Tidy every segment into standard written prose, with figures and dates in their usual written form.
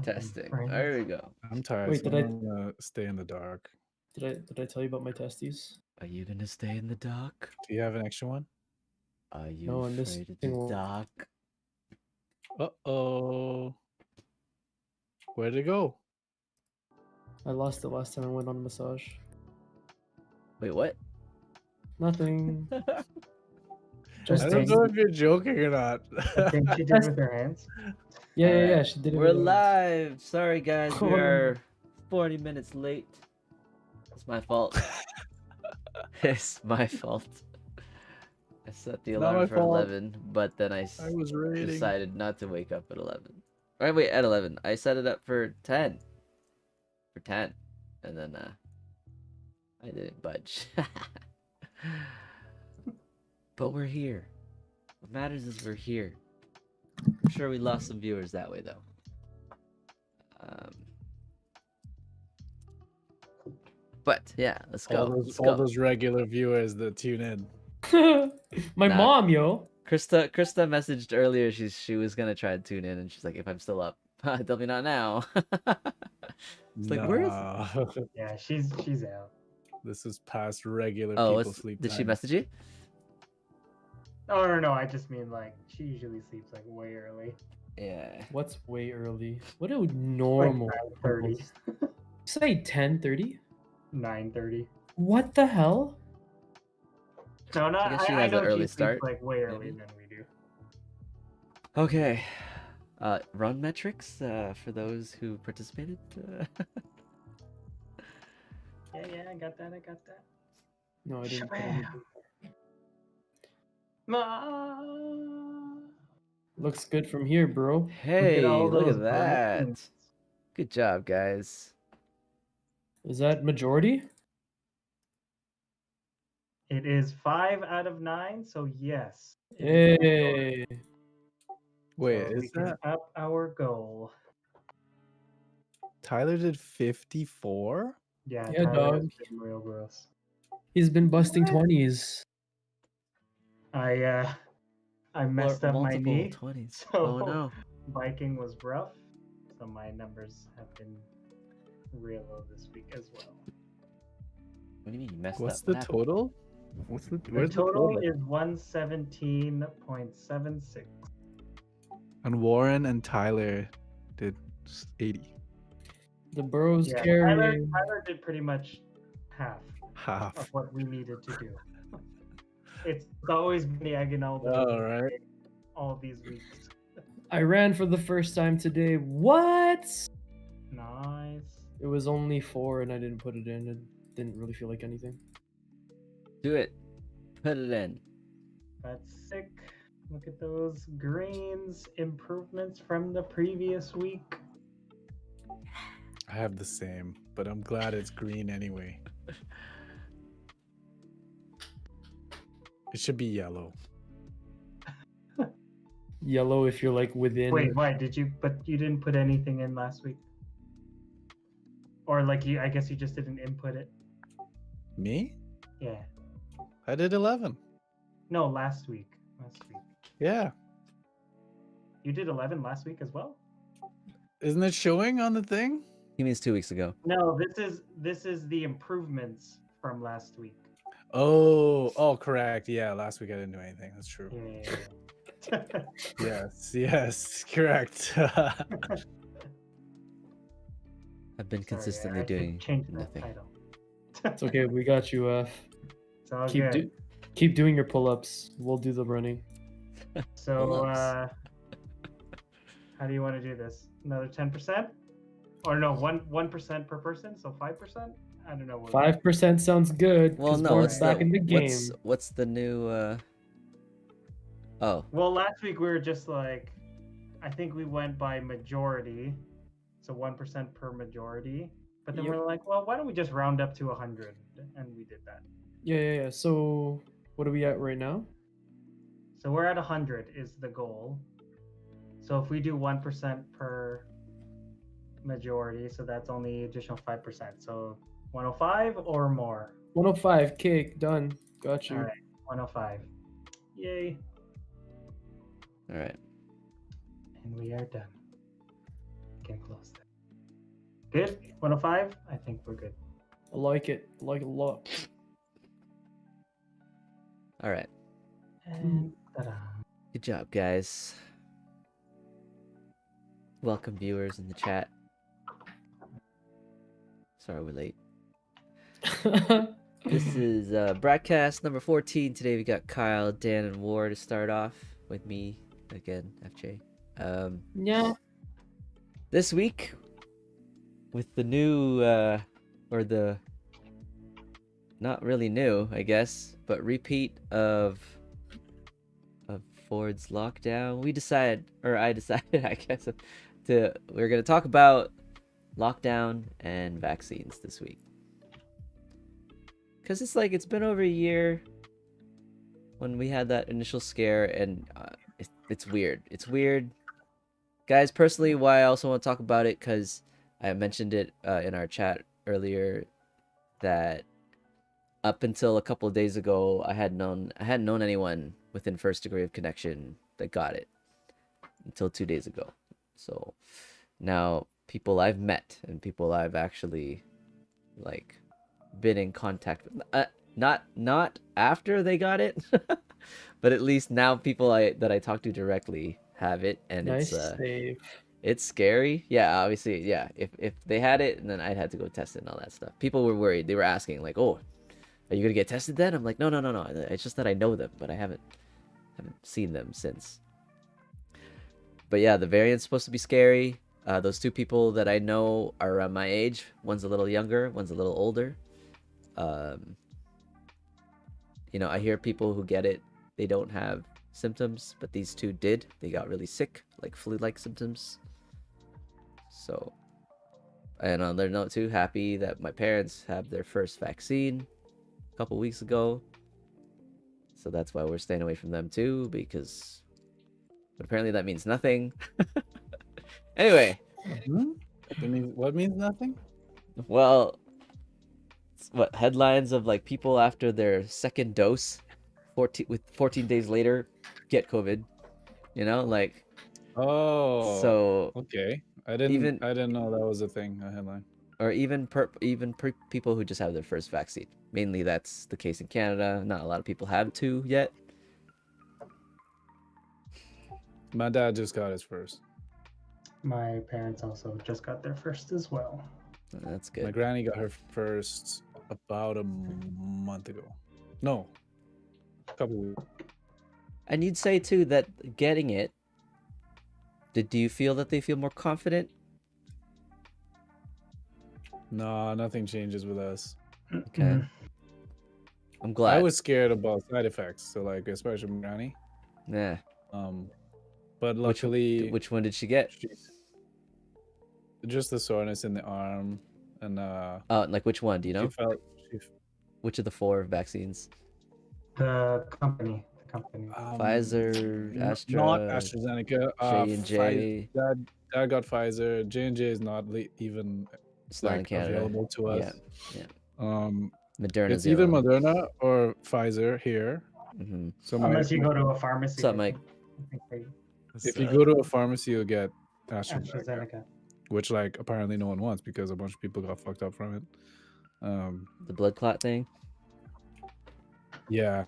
Testing. Frames. There we go. I'm tired. Wait, so did I- I'm gonna stay in the dark. Did I tell you about my testes? Are you gonna stay in the dark? Do you have an extra one? Are you No, and this afraid of thing the will- dark? Uh-oh. Where'd it go? I lost it last time I went on a massage. Wait, what? Nothing. I Just don't know if you're joking or not. I think she did with her hands. Yeah, Alright, she did it. We're with her hands. live. Sorry, guys. We Oh, no. are 40 minutes late. It's my fault. It's my fault. I set the Not alarm my for fault. 11, but then I I was raiding. decided not to wake up at 11. Right, wait, at 11. I set it up for 10. For 10. And then, I didn't budge. But we're here. What matters is we're here. I'm sure we lost some viewers that way, though. But, yeah, let's go. Let's All go. those regular viewers that tune in. My Nah. mom, yo. Krista messaged earlier. She was gonna try to tune in, and she's like, "If I'm still up, definitely not now." It's like, where is? Nah. Yeah, she's out. This is past regular Oh, people sleep did she time. message you? Oh no, I just mean like she usually sleeps like way early. Yeah. What's way early? What do normal? Like 9:30. Say 10:30. 9:30. What the hell? No, not. guess she I has know an early she sleeps start, like way early maybe? than we do. Okay. Run metrics for those who participated. Yeah, I got that. No, I didn't. Shabam. Ma. Looks good from here, bro. Hey, all look those at that. brains. Good job, guys. Is that majority? It is 5 out of 9, so yes. Hey. Wait, So we is can that up our goal? Tyler did 54? Yeah, Yeah, Tyler has dog. been real gross. He's been busting 20s. I messed up my Multiple knee, 20s. so Oh no. biking was rough. So my numbers have been real low this week as well. What do you mean you messed What's up? the What happened? total? What's the The where's total the total? is 117.76. And Warren and Tyler did 80. The bros Yeah, carrying. Tyler did pretty much half of Half. what we needed to do. It's always been diagonal All right. all these weeks. I ran for the first time today. What? Nice. It was only 4 and I didn't put it in. It didn't really feel like anything. Do it. Put it in. That's sick. Look at those greens improvements from the previous week. I have the same, but I'm glad it's green anyway. It should be yellow. Yellow if you're like within. Wait, why did you? But you didn't put anything in last week, or like you? I guess you just didn't input it. Me? Yeah. I did 11. No, last week. Yeah. You did 11 last week as well. Isn't it showing on the thing? He means 2 weeks ago. No, this is the improvements from last week. Oh, correct. Yeah, last week I didn't do anything. That's true. Yeah. Yes, correct. I've been Sorry, consistently I should doing change that nothing. title. It's okay. We got you, F. It's all good. Keep doing your pull-ups. We'll do the running. So, Pull-ups. how do you want to do this? Another 10%? Or no, 1% per person, so 5%? I don't know. 5% sounds good. Well, 'cause no, Warren's it's back in the game. What's the new? Oh, Well, last week we were just like, I think we went by majority, so 1% per majority. But then Yep. we're like, well, why don't we just round up to 100? And we did that. Yeah. So, what are we at right now? So we're at 100 is the goal. So if we do 1% per majority, so that's only additional 5%. So 105 or more. 105. Cake. Done. Got you. All right, 105. Yay. all right. And we are done. can close that. Good. 105. I think we're good. I like it. I like it a lot. All right. And ta-da. Good job, guys. Welcome, viewers in the chat. Sorry we're late. This is BrackCast number 14. Today we got Kyle, Dan, and Warr to start off with me again, FJ. Yeah. This week, with the new, or the not really new, I guess, but repeat of Ford's lockdown, we decided, or I decided, I guess, we're gonna talk about lockdown and vaccines this week. Because it's like, it's been over a year when we had that initial scare, and it's weird. It's weird. Guys, personally, why I also want to talk about it, because I mentioned it in our chat earlier, that up until a couple of days ago, I hadn't known anyone within first degree of connection that got it until 2 days ago. So now people I've met and people I've actually like been in contact with, not after they got it, but at least now people that I talk to directly have it, and Nice save. it's scary. Yeah, obviously, yeah. If they had it, and then I'd had to go test it and all that stuff. People were worried. They were asking like, "Oh, are you gonna get tested then?" I'm like, no. It's just that I know them, but I haven't seen them since. But yeah, the variant's supposed to be scary. Those two people that I know are around my age. One's a little younger, one's a little older. You know, I hear people who get it, they don't have symptoms, but these two did. They got really sick, like flu-like symptoms. So, and on their note too, happy that my parents have their first vaccine a couple weeks ago. So that's why we're staying away from them too, because but apparently that means nothing. Anyway. What means nothing? Well, what headlines of like people after their second dose 14 days later get COVID, you know, like, Oh, so okay. I didn't know that was a thing, a headline. Or even people who just have their first vaccine. Mainly that's the case in Canada. Not a lot of people have two yet. My dad just got his first. My parents also just got their first as well. That's My good. granny got her first about a month ago. No, a couple weeks. And you'd say too that getting it, do you feel that they feel more confident? No, nothing changes with us. Okay. I'm glad. I was scared about side effects, so like especially my granny. Yeah. But luckily, Which one did she get? Just the soreness in the arm, and Oh, like which one? Do you know? She Which of the 4 vaccines? The company. Pfizer, Astra, not AstraZeneca. J&J. Dad got Pfizer. J&J is not even It's not in Canada. available to us. Yeah. Moderna. It's Zero. either Moderna or Pfizer here. Mm-hmm. So Unless you go to a pharmacy. What's up, Mike? If you go to a pharmacy, you'll get AstraZeneca, AstraZeneca. which like apparently no one wants because a bunch of people got fucked up from it. The blood clot thing. Yeah,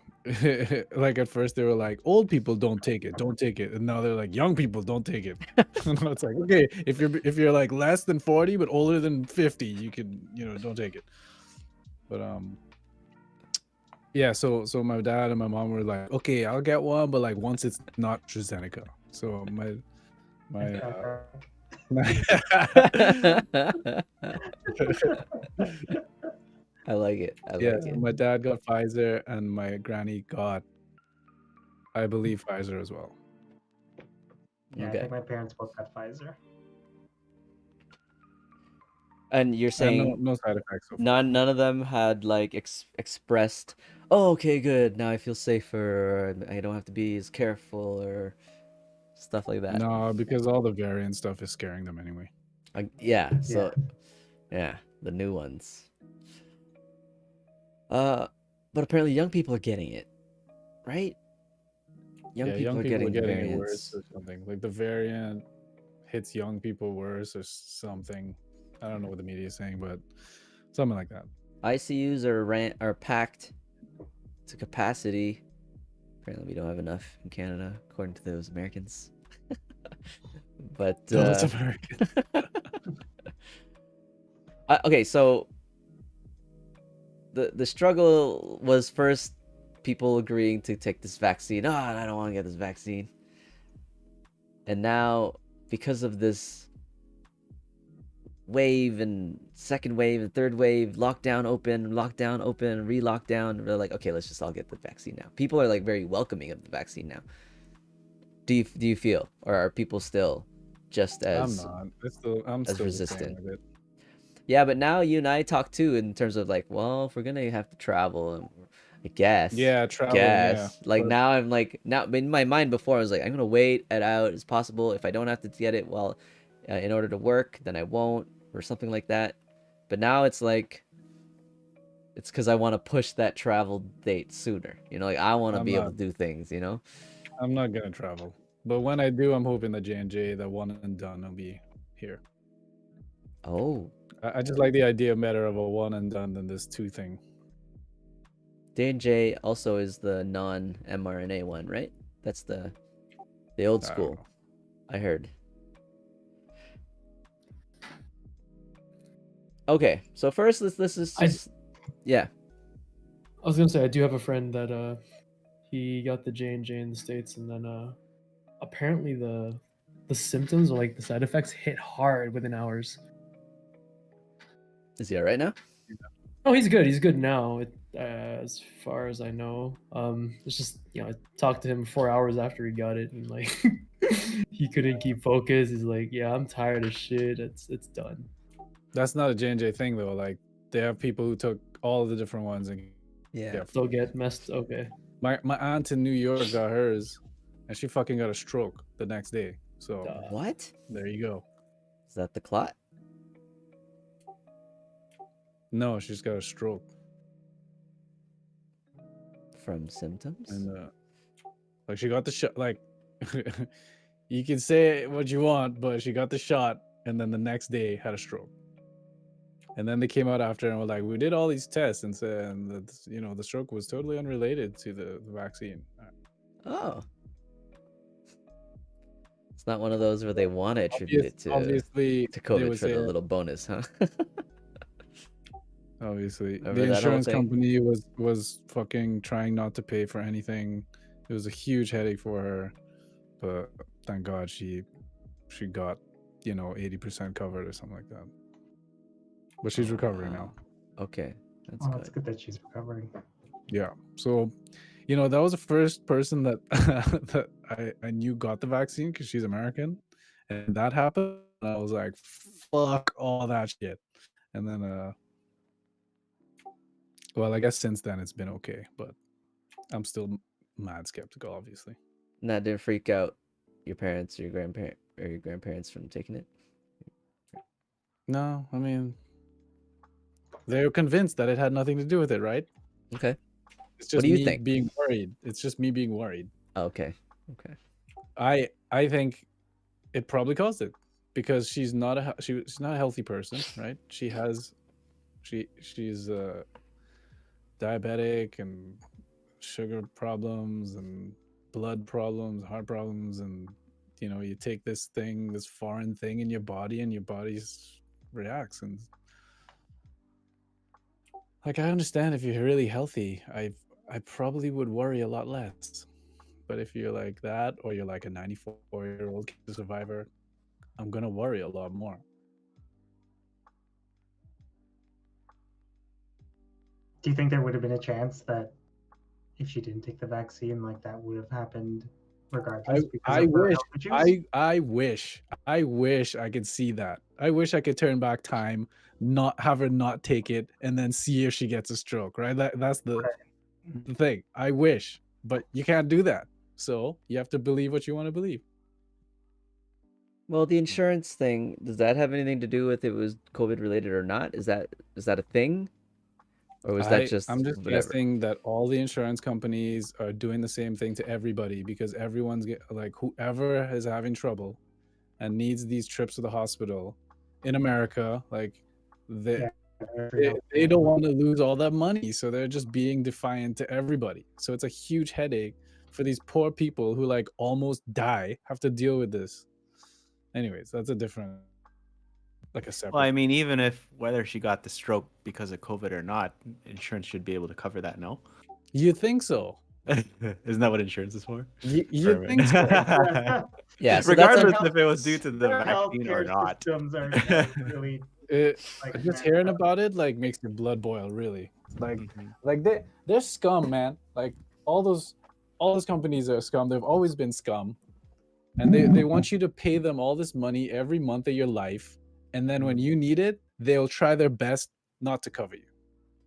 like at first they were like, old people don't take it, and now they're like, young people don't take it. And it's like, okay, if you're like less than 40 but older than 50, you can, don't take it. But yeah, so my dad and my mom were like, okay, I'll get one, but like once it's not AstraZeneca. So my I like it. My dad got Pfizer and my granny got, I believe, Pfizer as well. Yeah, Okay. I think my parents both got Pfizer. And you're saying no side effects so far. none of them had like expressed, oh, okay, good, now I feel safer, I don't have to be as careful or stuff like that. No, because all the variant stuff is scaring them anyway. The new ones. But apparently young people are getting it, right? Young people are getting it variants. worse or something. Like the variant hits young people worse or something. I don't know what the media is saying, but something like that. ICUs are packed to capacity. Apparently, we don't have enough in Canada, according to those Americans. But No, that's American. okay, so the struggle was first people agreeing to take this vaccine. Oh, I don't want to get this vaccine. And now, because of this wave and second wave and third wave, lockdown open, re-lockdown, they're like, okay, let's just all get the vaccine now. People are like very welcoming of the vaccine now. Do you feel, or are people still just as I'm not. I'm still resistant? with it. Yeah, but now you and I talk too in terms of like, well, if we're gonna have to travel, I guess. Yeah, traveling. Yeah, Like but now I'm like, now in my mind before I was like, I'm gonna wait it out as possible. If I don't have to get it, well, in order to work, then I won't, or something like that. But now it's like, it's because I want to push that travel date sooner. You know, like I want to I'm be able not. to do things. You know. I'm not gonna travel. But when I do, I'm hoping that J&J, that one and done, will be here. Oh, I just like the idea better of a one and done than this two thing. J&J also is the non-mRNA one, right? That's the old I don't school. know. I heard. Okay, so first let's just yeah. I was gonna say I do have a friend that he got the J&J in the States, and then apparently the symptoms or like the side effects hit hard within hours. Is he all right now? Oh, he's good. He's good now. As far as I know, it's just I talked to him 4 hours after he got it, and like he couldn't keep focus. He's like, "Yeah, I'm tired of shit. It's done." That's not a J&J thing though. Like they have people who took all of the different ones and Yeah. Still get messed. Okay. my aunt in New York got hers, and she fucking got a stroke the next day. So What? there you go. Is that the clot? No, she just got a stroke. From symptoms? And like she got the shot. Like you can say what you want, but she got the shot, and then the next day had a stroke. And then they came out after and were like, we did all these tests and said that the stroke was totally unrelated to the vaccine. Oh. It's not one of those where they want to attribute it to Obviously, they COVID would for say the little bonus, huh? obviously Remember the that whole insurance thing? company was fucking trying not to pay for anything. It was a huge headache for her, but thank God she got 80% covered or something like that. But she's recovering now. Okay, that's Oh, good. it's good that she's recovering. Yeah. So, that was the first person that that I knew got the vaccine because she's American, and that happened. And I was like, fuck all that shit. And then, well, I guess since then it's been okay, but I'm still mad skeptical, obviously. And that didn't freak out your parents or your grandparents from taking it? No, I mean, they were convinced that it had nothing to do with it, right? Okay. It's just do you me think? being worried. It's just me being worried. Oh, okay. Okay. I think it probably caused it because she's not a healthy person, right? She's diabetic and sugar problems and blood problems, heart problems, and you take this foreign thing in your body, and your body reacts. And like, I understand if you're really healthy, I probably would worry a lot less. But if you're like that, or you're like a 94-year-old cancer survivor, I'm gonna worry a lot more. Do you think there would have been a chance that if she didn't take the vaccine, like that would have happened regardless? I of her wish health issues? I wish I could see that. I wish I could turn back time, not have her not take it, and then see if she gets a stroke. Right? That's the thing. I wish, but you can't do that. So you have to believe what you want to believe. Well, the insurance thing, does that have anything to do with it was COVID related or not? Is that a thing? Or was that just I'm just whatever? guessing that all the insurance companies are doing the same thing to everybody because everyone's like, whoever is having trouble, and needs these trips to the hospital in America, like they Yeah, they don't want to lose all that money, so they're just being defiant to everybody. So it's a huge headache for these poor people who like almost die, have to deal with this. Anyways, that's a different, like a separate. Well, I mean, even if whether she got the stroke because of COVID or not, insurance should be able to cover that. No, You think so? isn't that what insurance is for? You Perfect. think so? Yeah, so Regardless that's if it was due to the Their vaccine or healthcare not. systems are really like Just hearing about it like makes your blood boil, really. Like Mhm. like they're scum, man. Like all those companies are scum. They've always been scum, and they want you to pay them all this money every month of your life, and then when you need it, they'll try their best not to cover you.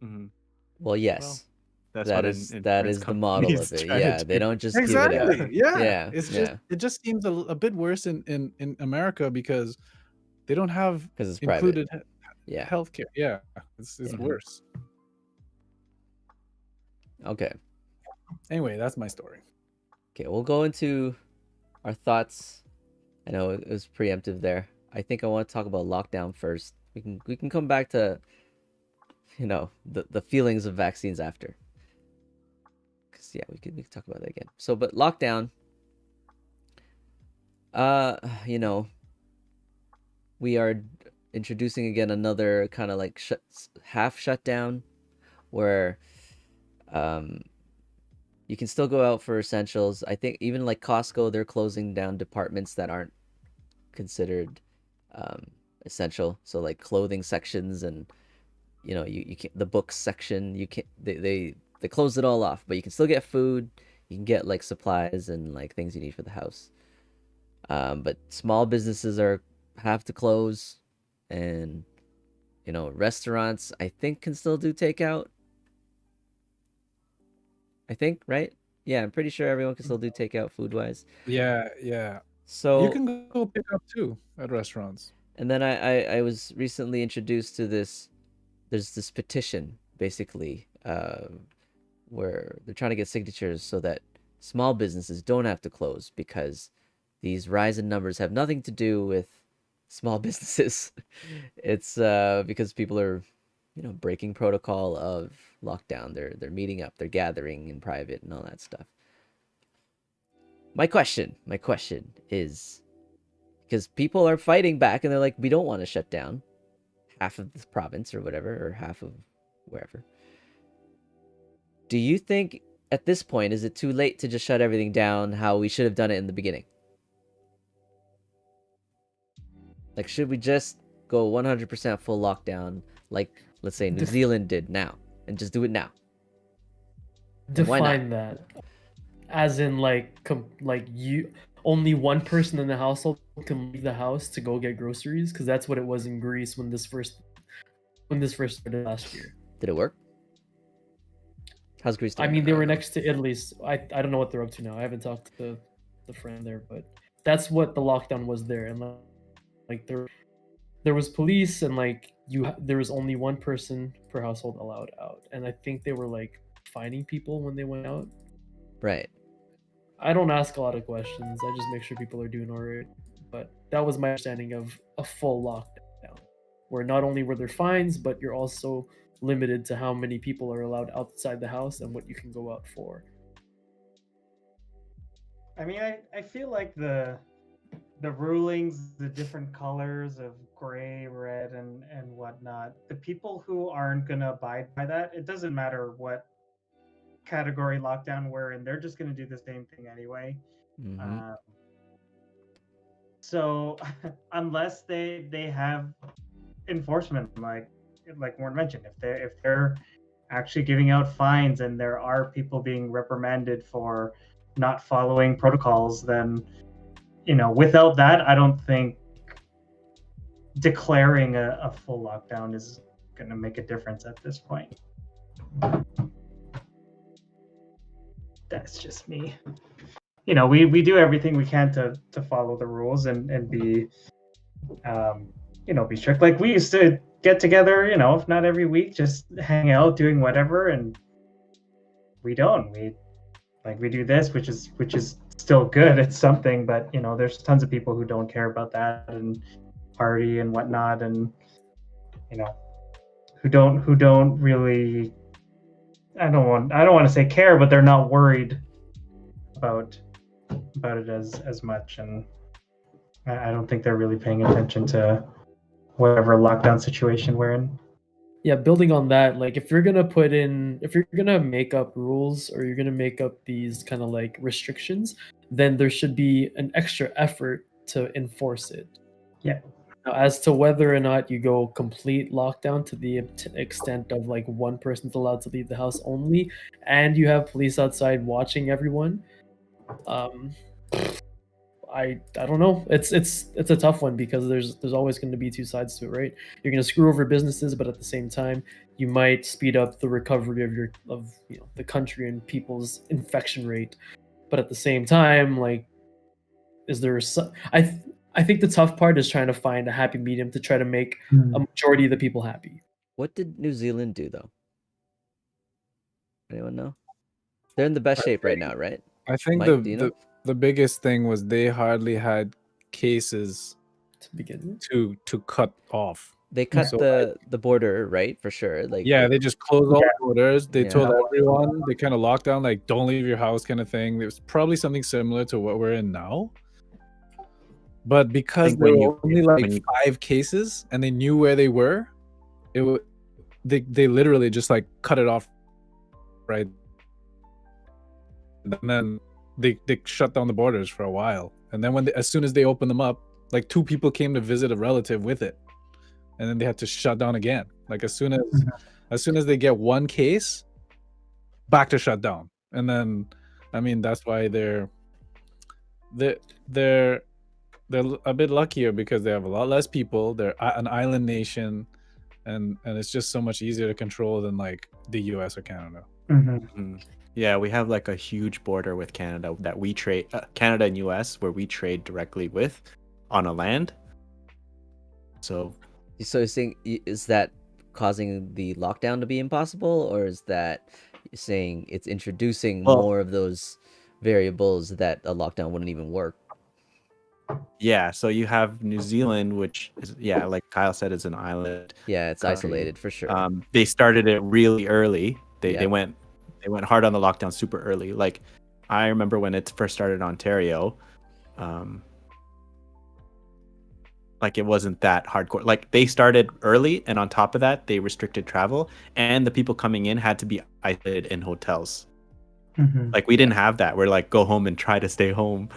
Mhm. well, yes. That's That what is an that insurance is the model company's of it. trying to Yeah, do. they don't just give it Exactly. out. Yeah. Yeah, It's just yeah. it just seems a bit worse in America because they don't have Because it's private. included Yeah. healthcare. Yeah, it's Yeah. worse. Okay. Anyway, that's my story. Okay, we'll go into our thoughts. I know it was preemptive there. I think I want to talk about lockdown first. We can come back to, you know, the feelings of vaccines after. Cause yeah, we can talk about that again. So, but lockdown. You know, we are introducing again another kind of like half shutdown, where, you can still go out for essentials. I think even like Costco, they're closing down departments that aren't considered essential. So like clothing sections, and you know, you can't, the books section, you can't, they closed it all off, but you can still get food. You can get like supplies and like things you need for the house. But small businesses have to close, and you know, restaurants I think can still do takeout. I think, right? Yeah, I'm pretty sure everyone can still do takeout food wise. Yeah. So You can go pick up too at restaurants. and then I was recently introduced to this. There's this petition basically, where they're trying to get signatures so that small businesses don't have to close, because these rise in numbers have nothing to do with small businesses. It's because people are, you know, breaking protocol of lockdown. They're meeting up, they're gathering in private and all that stuff. My question is, because people are fighting back and they're like, we don't want to shut down half of this province or whatever, or half of wherever. Do you think at this point, is it too late to just shut everything down how we should have done it in the beginning? Like, should we just go 100% full lockdown, like let's say New Zealand did now, and just do it now? Why not? Define that. As in, like, you only one person in the household can leave the house to go get groceries, because that's what it was in Greece when this first started last year. Did it work? How's Greece doing? I mean, they were next to Italy. So I don't know what they're up to now. I haven't talked to the friend there, but that's what the lockdown was there. And like there was police, and like there was only one person per household allowed out. And I think they were like fining people when they went out. Right. I don't ask a lot of questions. I just make sure people are doing all right. But that was my understanding of a full lockdown, where not only were there fines, but you're also limited to how many people are allowed outside the house and what you can go out for. I mean, I feel like the rulings, the different colors of gray, red, and whatnot, the people who aren't gonna abide by that, it doesn't matter what category lockdown we're in, they're just gonna do the same thing anyway. Mm-hmm. So unless they have enforcement, like Warren mentioned, if they're actually giving out fines and there are people being reprimanded for not following protocols, then, you know, without that, I don't think declaring a full lockdown is going to make a difference at this point. That's just me. You know, we do everything we can to follow the rules and be, you know, be strict. Like, we used to get together, you know, if not every week, just hang out, doing whatever, and we don't. We do this, which is still good. It's something, but you know, there's tons of people who don't care about that and party and whatnot, and you know, who don't really. I don't want to say care, but they're not worried about it as much, and I don't think they're really paying attention to whatever lockdown situation we're in. Yeah, building on that, like if you're gonna make up rules or you're gonna make up these kind of like restrictions, then there should be an extra effort to enforce it. Yeah. Now, as to whether or not you go complete lockdown to the extent of like one person's allowed to leave the house only, and you have police outside watching everyone, I don't know. It's a tough one because there's always going to be two sides to it, right? You're going to screw over businesses, but at the same time, you might speed up the recovery of the country and people's infection rate. But at the same time, like, is there I think the tough part is trying to find a happy medium to try to make a majority of the people happy. What did New Zealand do though? Anyone know? They're in the best shape right now, right? I think Mike, do you know? the biggest thing was they hardly had cases To begin with. to cut off. They cut So, the border, right? For sure. Like Yeah, they just closed all the borders. They Yeah. told everyone, they kind of locked down, like, don't leave your house kind of thing. It was probably something similar to what we're in now. But because think there when were you- only like when you- 5 cases and they knew where they were, they literally just like cut it off, right? And then they shut down the borders for a while. And then as soon as they opened them up, like 2 people came to visit a relative with it. And then they had to shut down again. Like as soon as they get 1 case, back to shut down. And then I mean that's why they're a bit luckier because they have a lot less people. They're an island nation, and it's just so much easier to control than like the US or Canada. Yeah, we have like a huge border with Canada that we trade, Canada and US, where we trade directly with on a land. So you're saying, is that causing the lockdown to be impossible, or is that you're saying it's introducing more of those variables that a lockdown wouldn't even work? yeah, so you have New Zealand, which is, yeah, like Kyle said, is an island. Yeah, it's isolated for sure. They started it really early. They Yeah. went hard on the lockdown super early. Like I remember when it first started in Ontario, like it wasn't that hardcore. Like they started early, and on top of that, they restricted travel, and the people coming in had to be isolated in hotels. Like we didn't have that. We're like, go home and try to stay home.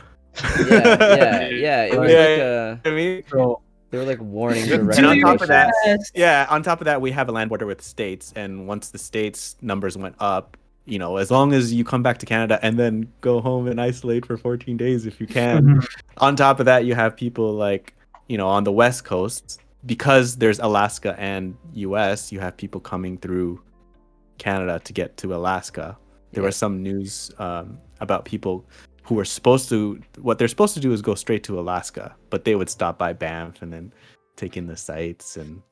Yeah. It was I mean, they were like warning And for and on top of recommendations. that, on top of that, we have a land border with the states, and once the states numbers went up, as long as you come back to Canada and then go home and isolate for 14 days if you can. On top of that, you have people like, on the West Coast, because there's Alaska and US, you have people coming through Canada to get to Alaska. There was some news about people who were what they're supposed to do is go straight to Alaska, but they would stop by Banff and then take in the sites and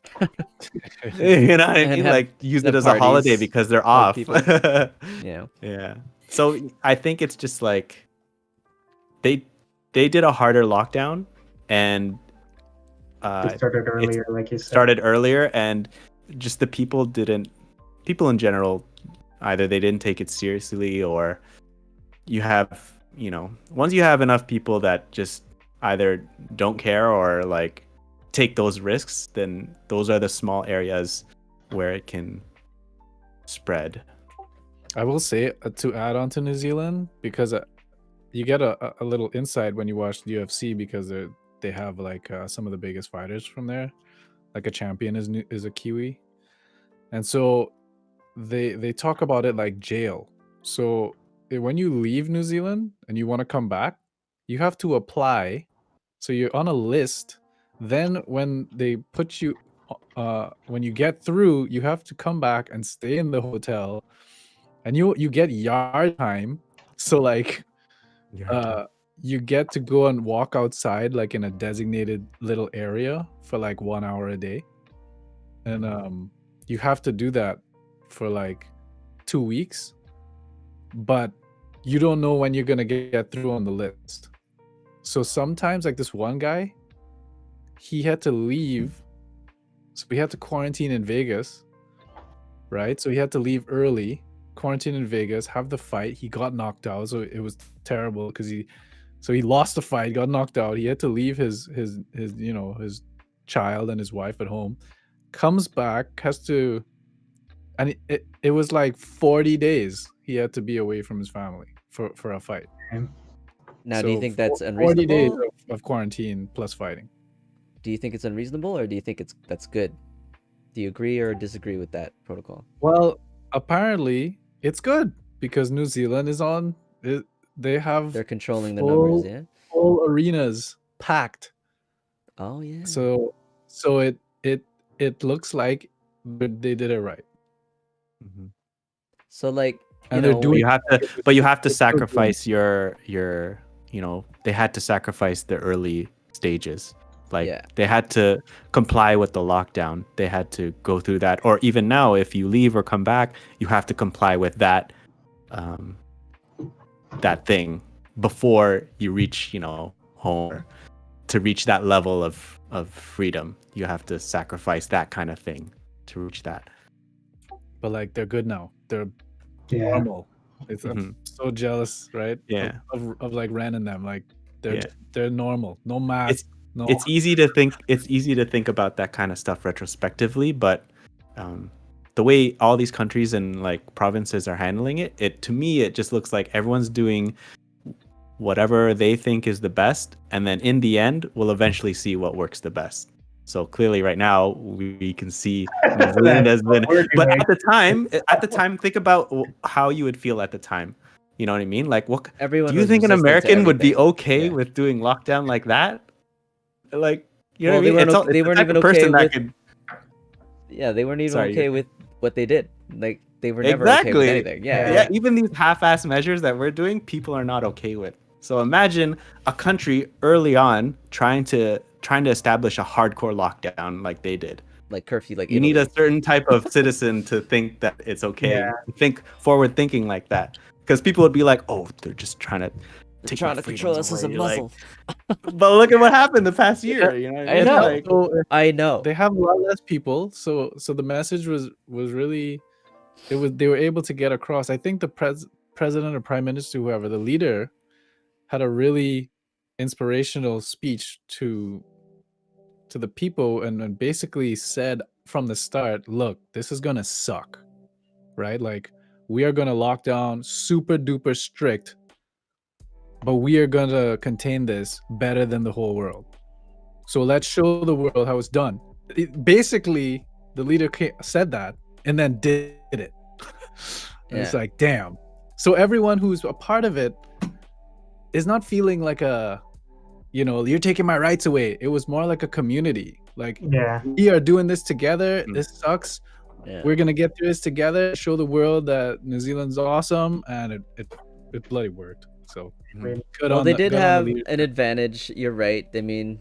you know what I mean, like use it as a holiday because they're off. Yeah. So I think it's just like they did a harder lockdown, and They started earlier, like you said. started earlier, and just the people in general, either they didn't take it seriously, or you have once you have enough people that just either don't care or like take those risks, then those are the small areas where it can spread. I will say to add on to New Zealand, because you get a little insight when you watch the UFC, because they have like some of the biggest fighters from there. Like a champion is a Kiwi, and so they talk about it like jail. So when you leave New Zealand and you want to come back, you have to apply. So you're on a list. Then when they put you, when you get through, you have to come back and stay in the hotel, and you get yard time. So like, you get to go and walk outside like in a designated little area for like 1 hour a day, and you have to do that for like 2 weeks. But you don't know when you're gonna get through on the list. So sometimes, like this one guy, he had to leave. So we had to quarantine in Vegas, right? So he had to leave early, quarantine in Vegas, have the fight. He got knocked out, so it was terrible because he lost the fight, got knocked out. He had to leave his his child and his wife at home. Comes back, has to, and it was like 40 days he had to be away from his family for a fight. Now, do you think that's 40 days unreasonable? of quarantine plus fighting. Do you think it's unreasonable, or do you think that's good? Do you agree or disagree with that protocol? Well, apparently it's good because New Zealand is on. They have They're controlling the numbers, yeah. full arenas packed. Oh yeah. So it looks like they did it right. Mhm. So like, And you they're know, But you have to It's so good. sacrifice your they had to sacrifice the early stages. Like Yeah. they had to comply with the lockdown. They had to go through that. Or even now, if you leave or come back, you have to comply with that that thing before you reach, home. To reach that level of freedom, you have to sacrifice that kind of thing to reach that. But like they're good now. They're Yeah. normal. I'm Mhm. so jealous, right? Yeah. Of like Ren and them. Like Yeah. they're normal. No mask. No. It's easy to think about that kind of stuff retrospectively, but the way all these countries and like provinces are handling it, to me it just looks like everyone's doing whatever they think is the best, and then in the end we'll eventually see what works the best. So clearly right now we can see New Zealand has been, but at the time think about how you would feel at the time. You know what I mean? Like, what everyone do you was think an resistant to American would be everything. okay Yeah. with doing lockdown like that? Like, you know Well, what I mean? It's they the weren't type even of okay person that with. could Yeah, they weren't even Sorry, okay you're- with what they did. Like they were never okay with exactly anything. Yeah. yeah. Even these half-ass measures that we're doing, people are not okay with. So imagine a country early on trying to establish a hardcore lockdown like they did. Like curfew, like You need a Italy. certain type of citizen to think that it's okay. Yeah. Think forward thinking like that, because people would be like, "Oh, they're just trying to They're take trying my to control us freedoms as a away," like, muzzle. but look at what happened the past year. You know what I I mean? know. Like, So I know. they have a lot less people, so the message was really, they were able to get across. I think the president or prime minister, whoever the leader, had a really inspirational speech to the people, and basically said from the start, look, this is gonna suck, right? Like, we are gonna lock down super duper strict, but we are gonna contain this better than the whole world. So let's show the world how it's done. Basically, the leader said that and then did it. And it's Yeah. like, damn. So everyone who's a part of it is not feeling like you're taking my rights away. It was more like a community. Like, Yeah. we are doing this together. Mm. This sucks. Yeah. We're gonna get through this together. Show the world that New Zealand's awesome, and it bloody worked. So good Well, on they the- did good on the have leader. an advantage. You're right. I mean,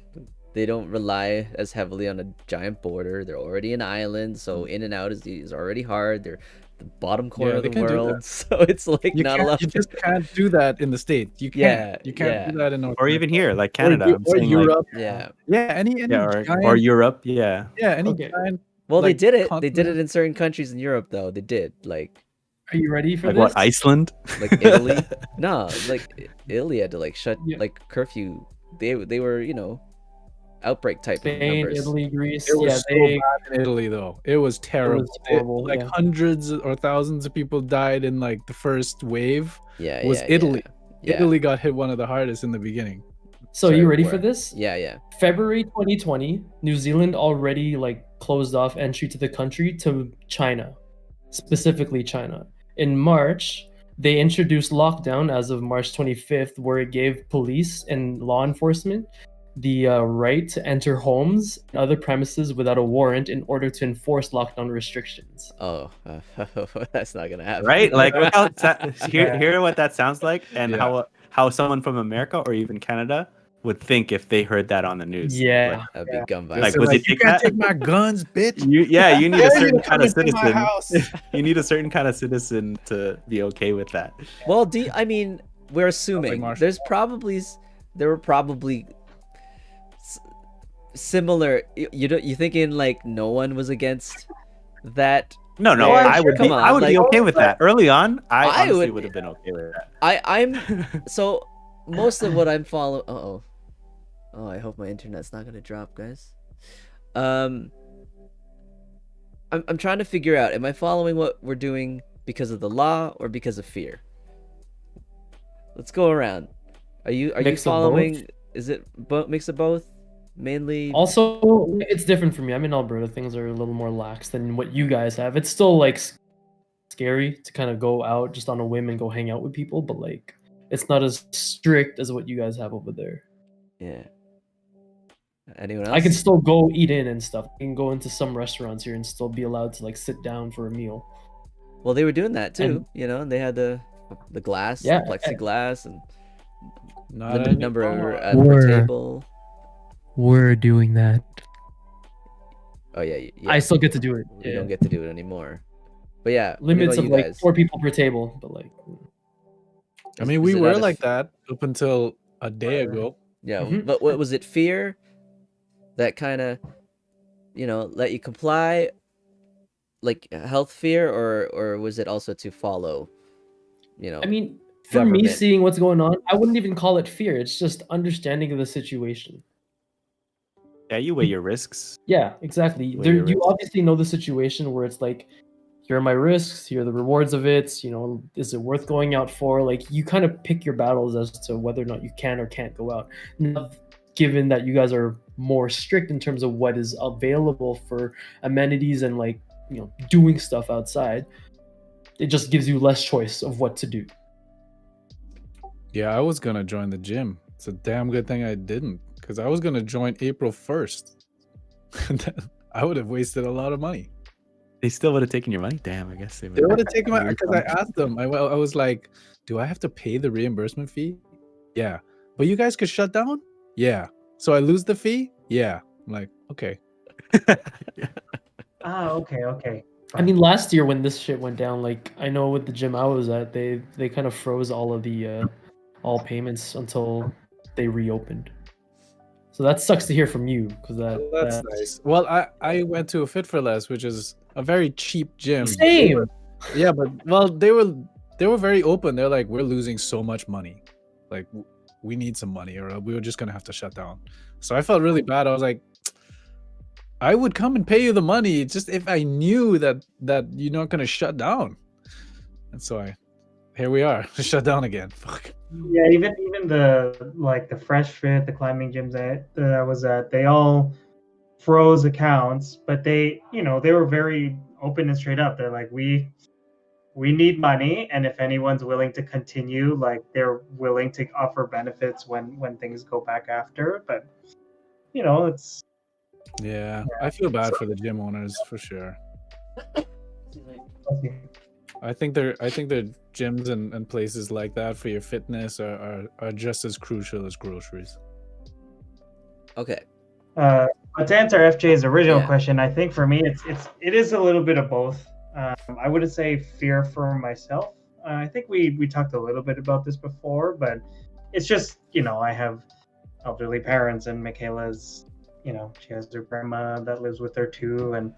they don't rely as heavily on a giant border. They're already an island, so in and out is already hard. They're the bottom corner Yeah, of they the can't do that. world, so it's like You not a can't- lot. You just can't do that in the States. You can't. Yeah, You can't do yeah. that in North or even America. here, like Canada. I'm or saying, like, Europe. Yeah. Yeah, any or giant, Europe. Yeah. any Okay. giant. Well, they like, did it. They did it continent. in certain countries in Europe, though. They did, like Are you ready for Like this? what? Iceland? like Italy. No, like Italy had to like shut Yeah. like curfew. They were outbreak type Spain, numbers. Italy, Greece. It was Yeah, so they. bad in Italy, though. It was terrible. horrible, Like yeah. hundreds or thousands of people died in like the first wave. Yeah, was yeah, Italy. Yeah. Italy got hit one of the hardest in the beginning. So Sorry, you ready Warr. for this? Yeah. February 2020, New Zealand already like closed off entry to the country to China, specifically China. In March, they introduced lockdown as of March 25th, where it gave police and law enforcement the right to enter homes and other premises without a warrant in order to enforce lockdown restrictions. Oh, that's not gonna happen. Right? Like, look how hear what that sounds like, and Yeah. how someone from America or even Canada would think if they heard that on the news. Yeah. That'd be gun They violence. said, would they like, you take can't that? take my guns, bitch. You need Yeah, a you certain come kind of into my citizen. house. You need a certain kind of citizen to be okay with that. Well, I mean, we're assuming Marshall. there were probably similar. You thinking like no one was against that? No, Well, I sure, would come be. on, I would be like- okay with that. Early on, I honestly would- would have been okay with that. I'm so most of what I'm following. Oh, I hope my internet's not gonna drop, guys. I'm trying to figure out, am I following what we're doing because of the law or because of fear? Let's go around. Are you Mix of following? both? Is it mix of both? Mainly. Also, it's different for me. I'm in Alberta. Things are a little more lax than what you guys have. It's still like scary to kind of go out just on a whim and go hang out with people, but like it's not as strict as what you guys have over there. Yeah. Anyone else? I can still go eat in and stuff. I can go into some restaurants here and still be allowed to like sit down for a meal. Well, they were doing that too. And- You know, they had the glass, Yeah, the plexiglass, and Not limited number anymore. per We're- table. We're doing that. Oh yeah, I still get to do it. We don't get to do it anymore. But yeah, what Limits about of you like guys? 4 people per table, but like I mean, Is we it were out of- like that up until a day ago. Yeah, Mhm. but what was it? Fear that kind of, let you comply, like health fear, or was it also to follow? I mean, for me, Government. seeing what's going on, I wouldn't even call it fear. It's just understanding of the situation. Yeah, you weigh your risks. Yeah, exactly. Weigh There, your you risks. obviously know the situation where it's like, here are my risks, here are the rewards of it. Is it worth going out for? Like, you kind of pick your battles as to whether or not you can or can't go out. Now, given that you guys are more strict in terms of what is available for amenities and like, doing stuff outside, it just gives you less choice of what to do. Yeah, I was gonna join the gym. It's a damn good thing I didn't, because I was gonna join April 1st. I would have wasted a lot of money. They still would have taken your money. Damn, I guess They would have taken my, because I asked them. I was like, "Do I have to pay the reimbursement fee?" Yeah, but you guys could shut down. Yeah, so I lose the fee. Yeah, I'm like, okay. Okay. I mean, last year when this shit went down, like I know with the gym I was at, they kind of froze all of the all payments until they reopened. So that sucks to hear from you because That's nice. Well, I went to a Fit for Less, which is a very cheap gym. Same. Yeah, but well, they were very open. They're like, we're losing so much money, like we need some money, or we were just gonna have to shut down. So I felt really bad. I was like, I would come and pay you the money just if I knew that you're not gonna shut down. And so here we are, shut down again. Fuck. Yeah, even the Fresh Fit, the climbing gyms that I was at, they all froze accounts, but they were very open and straight up. They're like, we need money, and if anyone's willing to continue, like they're willing to offer benefits when things go back after. But it's Yeah, I feel bad for the gym owners for sure. I think they're gyms and places like that for your fitness are just as crucial as groceries. Okay. But to answer FJ's original Yeah. question, I think for me it is a little bit of both. I wouldn't say fear for myself. I think we talked a little bit about this before, but it's just I have elderly parents, and Michaela's she has her grandma that lives with her too, and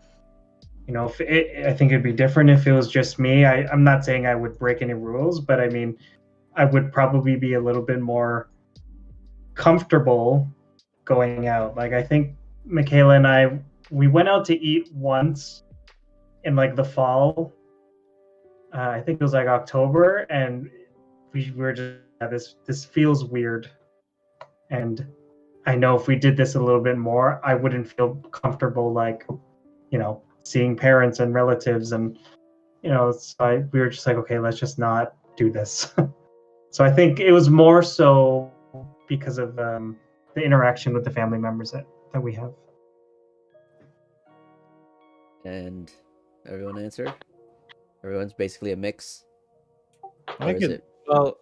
I think it'd be different if it was just me. I'm not saying I would break any rules, but I mean I would probably be a little bit more comfortable going out. Like I think Michaela and we went out to eat once in like the fall. I think it was like October, and we were just this feels weird, and I know if we did this a little bit more, I wouldn't feel comfortable like seeing parents and relatives, and so we were just like, okay, let's just not do this. So I think it was more so because of the interaction with the family members that we have. And everyone answered? Everyone's basically a mix? Or I is could, it? well,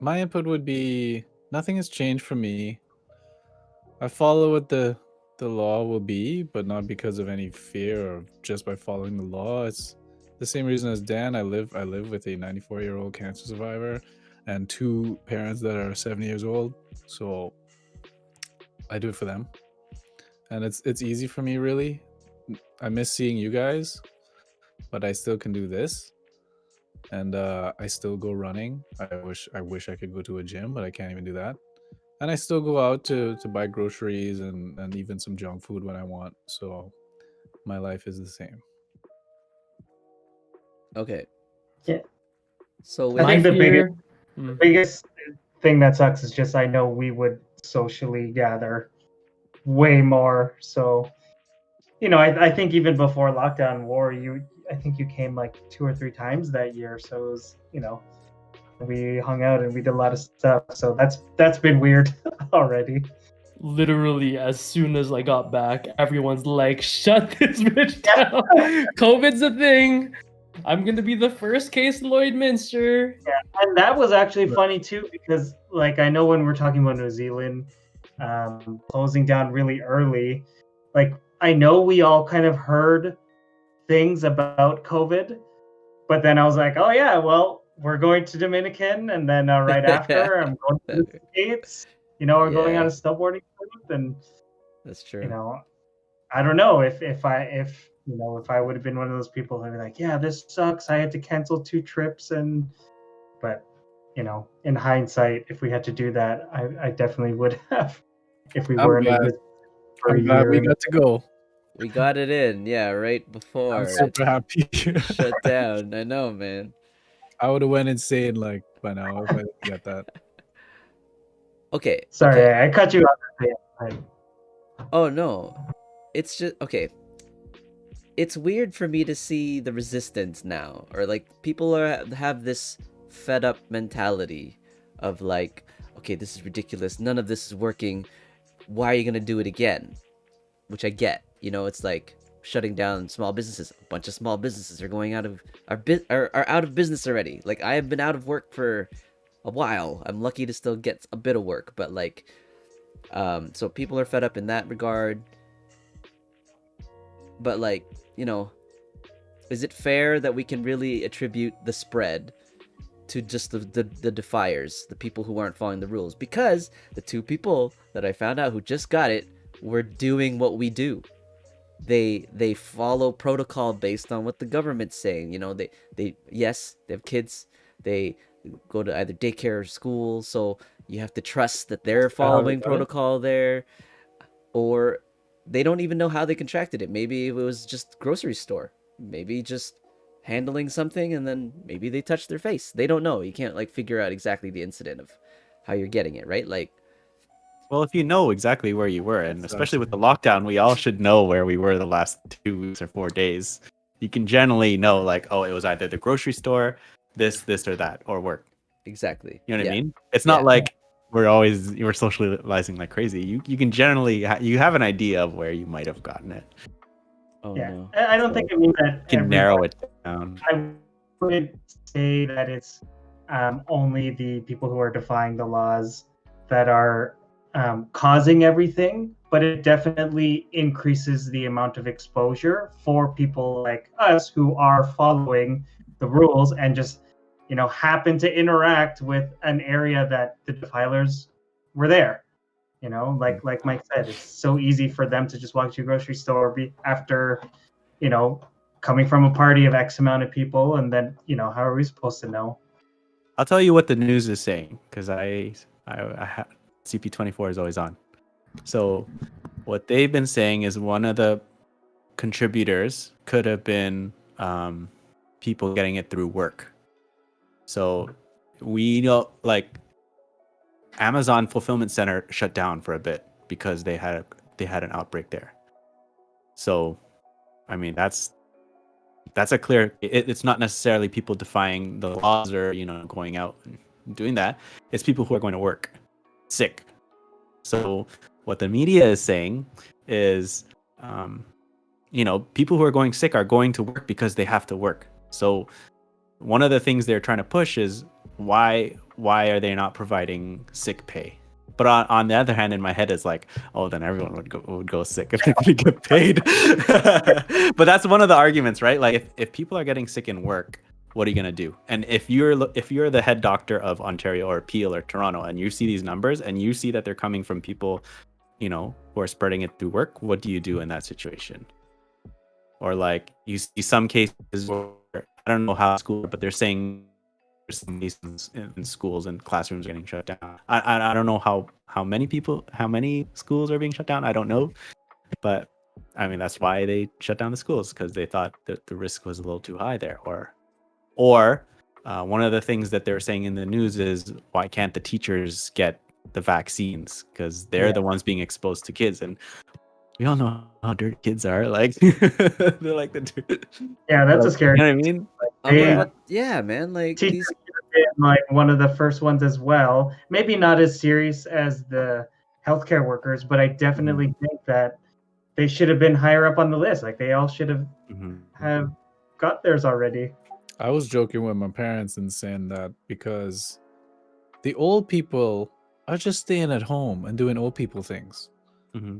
my input would be nothing has changed for me. I follow what the law will be, but not because of any fear or just by following the law. It's the same reason as Dan. I live with a 94-year-old cancer survivor and 2 parents that are 70 years old. So I do it for them. And it's easy for me, really. I miss seeing you guys, but I still can do this. And I still go running. I wish I could go to a gym, but I can't even do that. And I still go out to buy groceries and even some junk food when I want. So my life is the same. Okay. Yeah. So I with think the fear- biggest thing that sucks is just I know we would socially gather way more. So, I think even before lockdown, Warr, I think you came like 2 or 3 times that year. So it was, we hung out and we did a lot of stuff. So that's been weird already. Literally, as soon as I got back, everyone's like, "Shut this bitch down! COVID's a thing. I'm gonna be the first case in Lloydminster." And that was actually funny too, because like I know when we're talking about New Zealand closing down really early, like I know we all kind of heard things about COVID, but then I was like, oh yeah, well we're going to Dominican, and then right after I'm going to the States. We're going on a snowboarding trip, and that's true. I don't know if I would have been one of those people who'd be like, yeah, this sucks. I had to cancel 2 trips, but in hindsight, if we had to do that, I definitely would have. If we weren't in this for a I'm glad we year. got to go. We got it in, yeah, right before I'm it super happy. shut down. I know, man. I would have went insane like by now if I didn't get that. Okay. Sorry, okay. I cut you off. Oh no, it's just okay. It's weird for me to see the resistance now, or like people have this fed up mentality of like, okay, this is ridiculous. None of this is working. Why are you gonna do it again? Which I get. It's like shutting down small businesses. A bunch of small businesses are going out of are out of business already. Like I have been out of work for a while. I'm lucky to still get a bit of work, but like, so people are fed up in that regard. But like, is it fair that we can really attribute the spread to just the defiers, the people who aren't following the rules? Because the 2 people that I found out who just got it were doing what we do. They follow protocol based on what the government's saying. They have kids. They go to either daycare or school, so you have to trust that they're following protocol there, or they don't even know how they contracted it. Maybe it was just grocery store, maybe just handling something, and then maybe they touched their face. They don't know. You can't like figure out exactly the incident of how you're getting it, right? Like, well, if you know exactly where you were, and especially with the lockdown, we all should know where we were the last 2 weeks or 4 days. You can generally know, like, oh, it was either the grocery store, this or that, or work. Exactly. You know what I mean? It's not like we're socializing like crazy. You can generally you have an idea of where you might have gotten it. Oh Yeah, no. I don't think it means that You can narrow it down. I wouldn't say that it's only the people who are defying the laws that are causing everything, but it definitely increases the amount of exposure for people like us who are following the rules and just happen to interact with an area that the defilers were there. Like Mike said, it's so easy for them to just walk to a grocery store after coming from a party of X amount of people, and then how are we supposed to know? I'll tell you what the news is saying, because I CP24 is always on. So what they've been saying is one of the contributors could have been people getting it through work. So we know, like, Amazon fulfillment center shut down for a bit because they had an outbreak there. So, I mean, that's a clear. It's not necessarily people defying the laws or going out and doing that. It's people who are going to work sick. So what the media is saying is, people who are going sick are going to work because they have to work. So one of the things they're trying to push is why are they not providing sick pay? But on the other hand, in my head, it's like, oh, then everyone would go sick if they didn't get paid. But that's one of the arguments, right? Like, if people are getting sick in work, what are you gonna do? And if you're the head doctor of Ontario or Peel or Toronto, and you see these numbers and you see that they're coming from people, you know, who are spreading it through work, what do you do in that situation? Or like you see some cases where I don't know how school, but they're saying some cases in schools and classrooms are getting shut down. I don't know how many schools are being shut down. I don't know, but I mean that's why they shut down the schools, because they thought that the risk was a little too high there. Or one of the things that they're saying in the news is, why can't the teachers get the vaccines, because they're the ones being exposed to kids, and we all know how dirty kids are. Like they're like the dirt. Yeah, that's a scary. You know what I mean? Yeah, man. Like Teachers these. should have been like one of the first ones as well. Maybe not as serious as the healthcare workers, but I definitely think that they should have been higher up on the list. Like they all should have got theirs already. I was joking with my parents and saying that because the old people are just staying at home and doing old people things.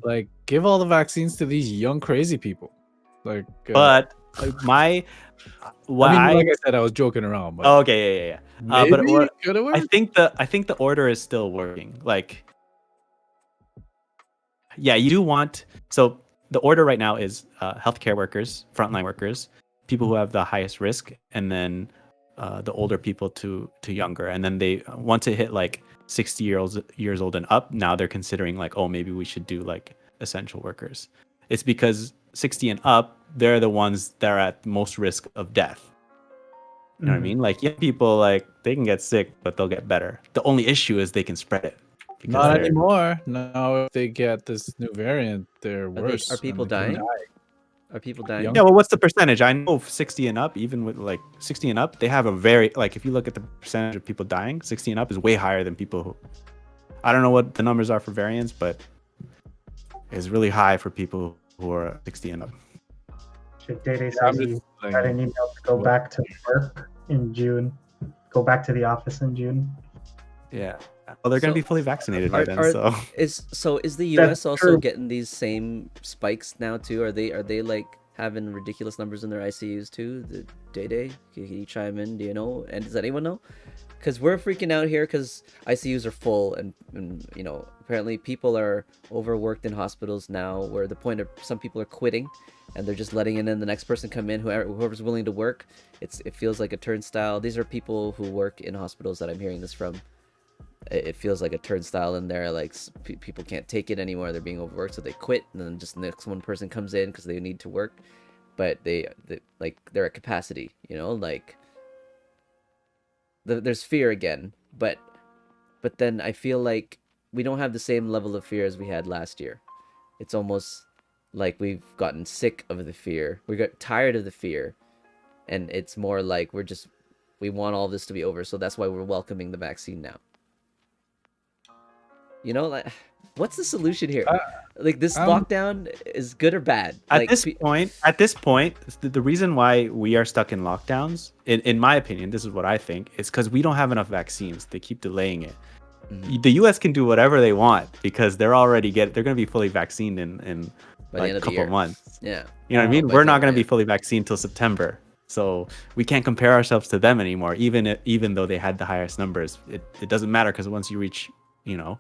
Like, give all the vaccines to these young crazy people. Like, but like I said, I was joking around. But okay, yeah. But I think the order is still working. Like, yeah, you do want. So the order right now is healthcare workers, frontline workers, people who have the highest risk, and then the older people to younger, and then they once it hit like 60 years old and up, now they're considering like, oh, maybe we should do like essential workers. It's because 60 and up, they're the ones that are at most risk of death. You know what I mean? Like young people, like they can get sick, but they'll get better. The only issue is they can spread it. Not anymore. Now if they get this new variant, they're worse. Are people dying? Are people dying? Yeah, well, what's the percentage? I know 60 and up, even with like 60 and up, they have a very, like, if you look at the percentage of people dying, 60 and up is way higher than people who, I don't know what the numbers are for variants, but it's really high for people who are 60 and up. Should DayDay say he got an email to go back to work in June? Go back to the office in June? Yeah. Well, they're going to be fully vaccinated by then, so. Is the US also getting these same spikes now too? Are they like having ridiculous numbers in their ICUs too? The DayDay, can you chime in? Do you know? And does anyone know? Because we're freaking out here because ICUs are full, and you know, apparently people are overworked in hospitals now, where the point of some people are quitting and they're just letting in the next person come in, whoever's willing to work. It feels like a turnstile. These are people who work in hospitals that I'm hearing this from. It feels like a turnstile in there. Like people can't take it anymore. They're being overworked, so they quit, and then just the next one person comes in because they need to work, but they're at capacity. You know, like there's fear again, but then I feel like we don't have the same level of fear as we had last year. It's almost like we've gotten sick of the fear. We got tired of the fear, and it's more like we want all this to be over. So that's why we're welcoming the vaccine now. You know, like, what's the solution here? Like, this lockdown is good or bad? At this point, the reason why we are stuck in lockdowns, in my opinion, this is what I think, is because we don't have enough vaccines. They keep delaying it. The U.S. can do whatever they want because they're going to be fully vaccinated in like a couple months. Yeah. You know what I mean? We're not going to be fully vaccinated till September. So we can't compare ourselves to them anymore, even though they had the highest numbers. It doesn't matter, because once you reach, you know,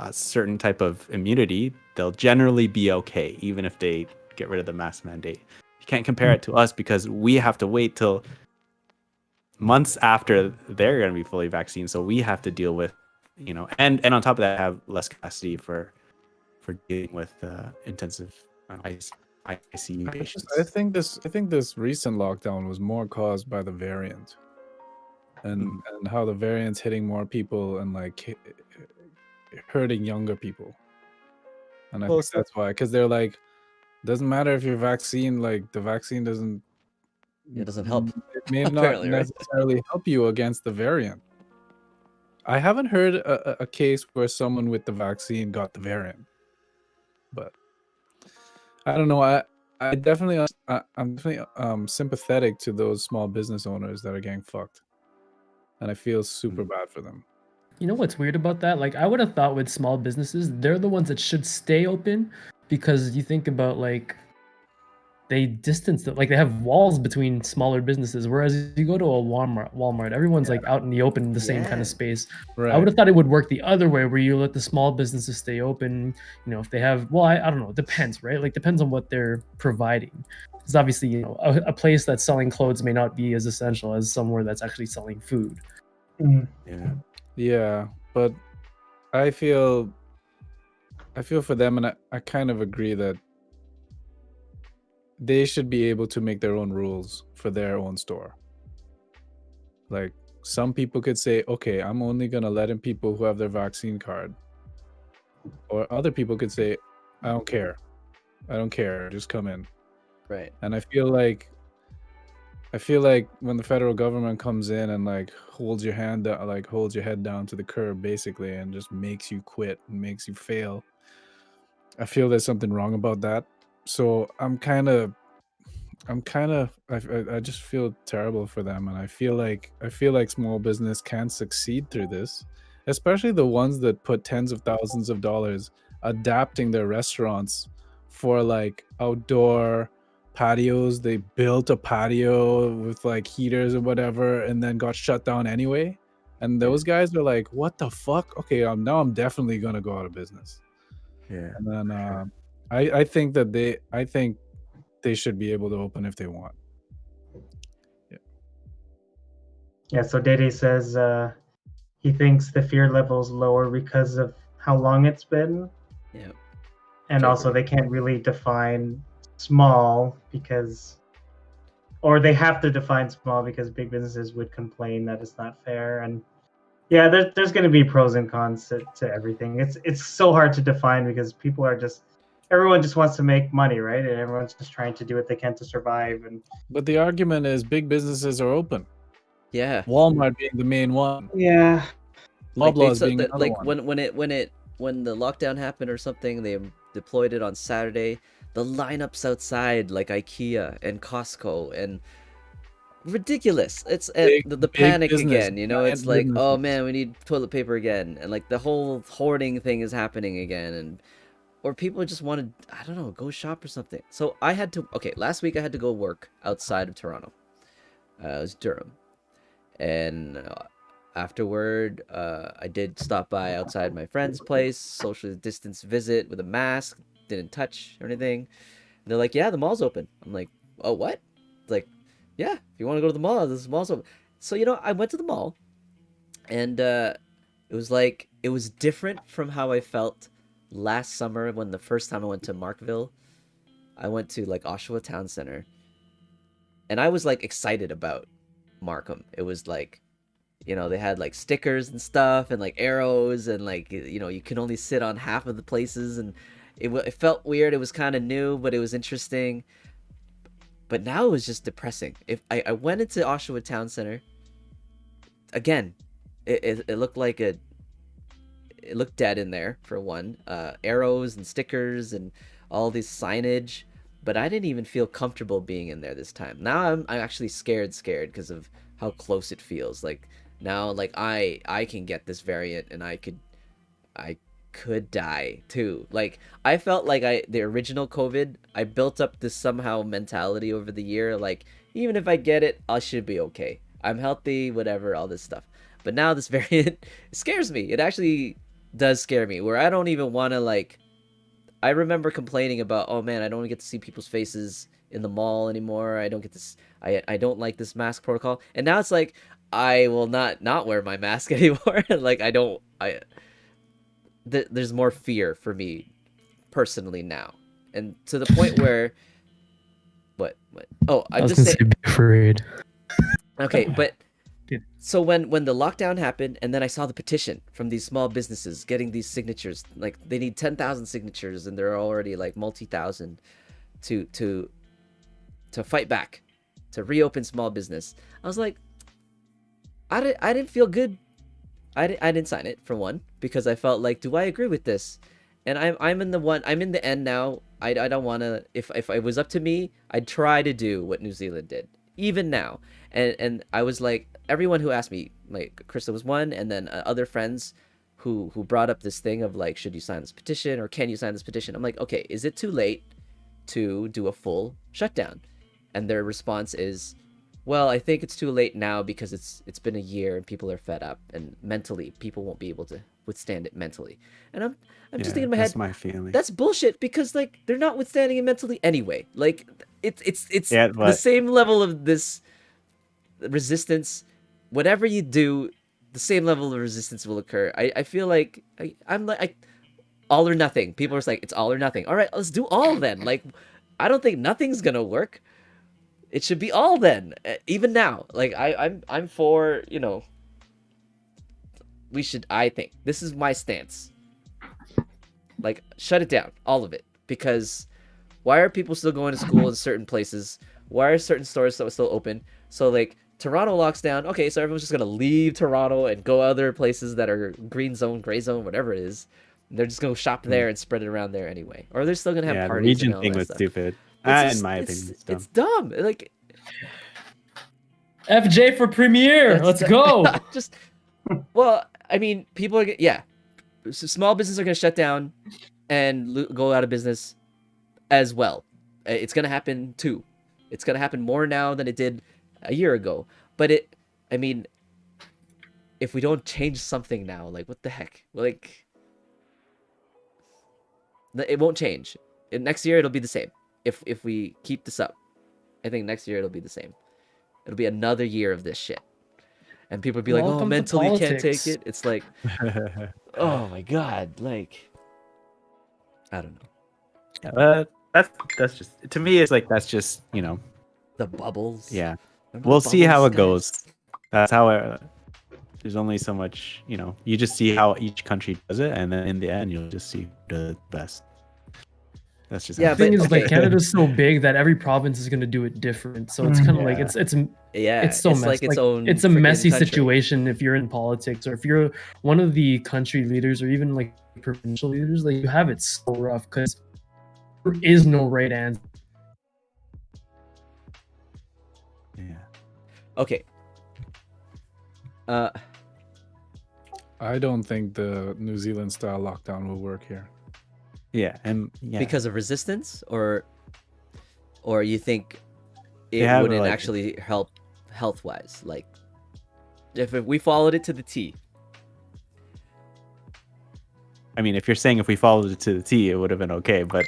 a certain type of immunity, they'll generally be okay, even if they get rid of the mask mandate. You can't compare it to us because we have to wait till months after they're going to be fully vaccinated. So we have to deal with, you know, and on top of that, have less capacity for dealing with intensive ICU patients. I think this recent lockdown was more caused by the variant, and how the variant's hitting more people and like hurting younger people. And I think that's why, because they're like, doesn't matter if you're vaccine, like the vaccine doesn't help. It may not necessarily help you against the variant. I haven't heard a case where someone with the vaccine got the variant, but I don't know. I'm definitely sympathetic to those small business owners that are getting fucked, and I feel super bad for them. You know what's weird about that? Like, I would have thought with small businesses, they're the ones that should stay open, because you think about like they distance them, like they have walls between smaller businesses. Whereas you go to a Walmart, everyone's like out in the open in the same kind Yeah. of space. I Right. would have thought it would work the other way, where you let the small businesses stay open. You know, if they have, well, I don't know, it depends, right? Like, depends on what they're providing. Because obviously, you know, a place that's selling clothes may not be as essential as somewhere that's actually selling food. Yeah. Yeah, but I feel for them, and I kind of agree that they should be able to make their own rules for their own store. Like, some people could say, okay, I'm only gonna let in people who have their vaccine card. Or other people could say, I don't care. I don't care. Just come in. Right. And I feel like when the federal government comes in and like holds your hand down, like holds your head down to the curb basically, and just makes you quit and makes you fail, I feel there's something wrong about that. So I just feel terrible for them, and I feel like small business can succeed through this, especially the ones that put tens of thousands of dollars adapting their restaurants for like outdoor patios. They built a patio with like heaters or whatever, and then got shut down anyway. And those guys are like, "What the fuck? Okay, now I'm definitely gonna go out of business." Yeah. And then I think they should be able to open if they want. Yeah, so DayDay says he thinks the fear level's lower because of how long it's been. Yeah. And also they can't really define small or they have to define small because big businesses would complain that it's not fair. And yeah, there's going to be pros and cons to everything. It's so hard to define because everyone just wants to make money, right? And everyone's just trying to do what they can to survive. But the argument is big businesses are open. Yeah. Walmart being the main one. Yeah. Like, Loblaws being another like one. when the lockdown happened or something, they deployed it on Saturday. The lineups outside, like IKEA and Costco, and ridiculous. It's the Big panic business, again. You know, giant it's like, oh businesses. man, we need toilet paper again, and like the whole hoarding thing is happening again, and or people just want to, I don't know, go shop or something. So I had to. Okay, last week I had to go work outside of Toronto. It was Durham, and afterward, I did stop by outside my friend's place, socially distance visit with a mask, didn't touch or anything. And they're like, yeah, the mall's open. I'm like, oh, what? Like, yeah, if you want to go to the mall, this mall's open. So, you know, I went to the mall, and it was different from how I felt last summer when the first time I went to Markville. I went to like Oshawa Town Center, and I was like excited about Markham. It was like, you know, they had like stickers and stuff and like arrows, and like, you know, you can only sit on half of the places, and it felt weird. It was kind of new, but it was interesting. But now it was just depressing. If I went into Oshawa Town Center again, it looked like it looked dead in there for one. Arrows and stickers and all this signage, but I didn't even feel comfortable being in there this time. Now I'm actually scared because of how close it feels. Like now, like I can get this variant, and I could die too. Like I felt like the original COVID, I built up this somehow mentality over the year, like even if I get it, I should be okay. I'm healthy, whatever, all this stuff. But now this variant scares me. It actually does scare me, where I don't even want to, like, I remember complaining about, oh man, I don't get to see people's faces in the mall anymore. I don't get this. I don't like this mask protocol. And now it's like I will not wear my mask anymore. Like there's more fear for me personally now, and to the point where what oh I I'm was just gonna saying, say, be afraid. okay, but Dude. so when the lockdown happened, and then I saw the petition from these small businesses getting these signatures, like they need 10,000 signatures, and they're already like multi-thousand to fight back, to reopen small business. I was like, I didn't feel good. I didn't sign it, for one, because I felt like, do I agree with this? And I'm in the end now. I don't want to. If it was up to me, I'd try to do what New Zealand did, even now. And I was like, everyone who asked me, like Krista was one, and then other friends who brought up this thing of like, should you sign this petition or can you sign this petition? I'm like, okay, is it too late to do a full shutdown? And their response is, well, I think it's too late now because it's been a year and people are fed up, and mentally people won't be able to withstand it mentally. And I'm just thinking in my head, that's my feeling. that's bullshit, because like they're not withstanding it mentally anyway. Like it's Yeah, the but- same level of this resistance. Whatever you do, the same level of resistance will occur. I feel like I'm like all or nothing. People are just like, it's all or nothing. All right, let's do all then. Like, I don't think nothing's gonna work. It should be all then. Even now, like I'm for, you know, we should. I think this is my stance. Like, shut it down, all of it, because why are people still going to school in certain places? Why are certain stores still open? So like Toronto locks down. Okay, so everyone's just gonna leave Toronto and go other places that are green zone, gray zone, whatever it is. They're just gonna shop there and spread it around there anyway. Or they're still gonna have Yeah, the parties. region and all thing that was stuff. stupid. It's In my it's- opinion, it's dumb. it's dumb. Like, FJ for premiere. Let's go. just, well, I mean, people are small businesses are gonna shut down and go out of business as well. It's gonna happen too. It's gonna happen more now than it did a year ago. But I mean, if we don't change something now, like, what the heck? Like, it won't change. Next year it'll be the same. If we keep this up, I think next year it'll be the same. It'll be another year of this shit, and people will be like, Welcome "Oh, to mentally can't take politics. it." It's like, oh my god, like, I don't know. That's just, to me, it's like, that's just, you know, The bubbles. yeah. Remember We'll the see how bubbles, it guys? goes. That's how there's only so much, you know, you just see how each country does it, and then in the end you'll just see who does it best. That's just Yeah, The thing but- is, like, okay. Canada's so big that every province is gonna do it different. So it's kind of like Yeah. Yeah, it's so messy. like its own. It's a freaking messy country. situation if you're in politics, or if you're one of the country leaders, or even like provincial leaders. Like, you have it so rough because there is no right answer. yeah. Okay. I don't think the New Zealand style lockdown will work here. Yeah, and yeah. Because of resistance, or you think They it have, wouldn't like- actually help health wise? Like, if we followed it to the T. I mean, if you're saying if we followed it to the T, it would have been okay, but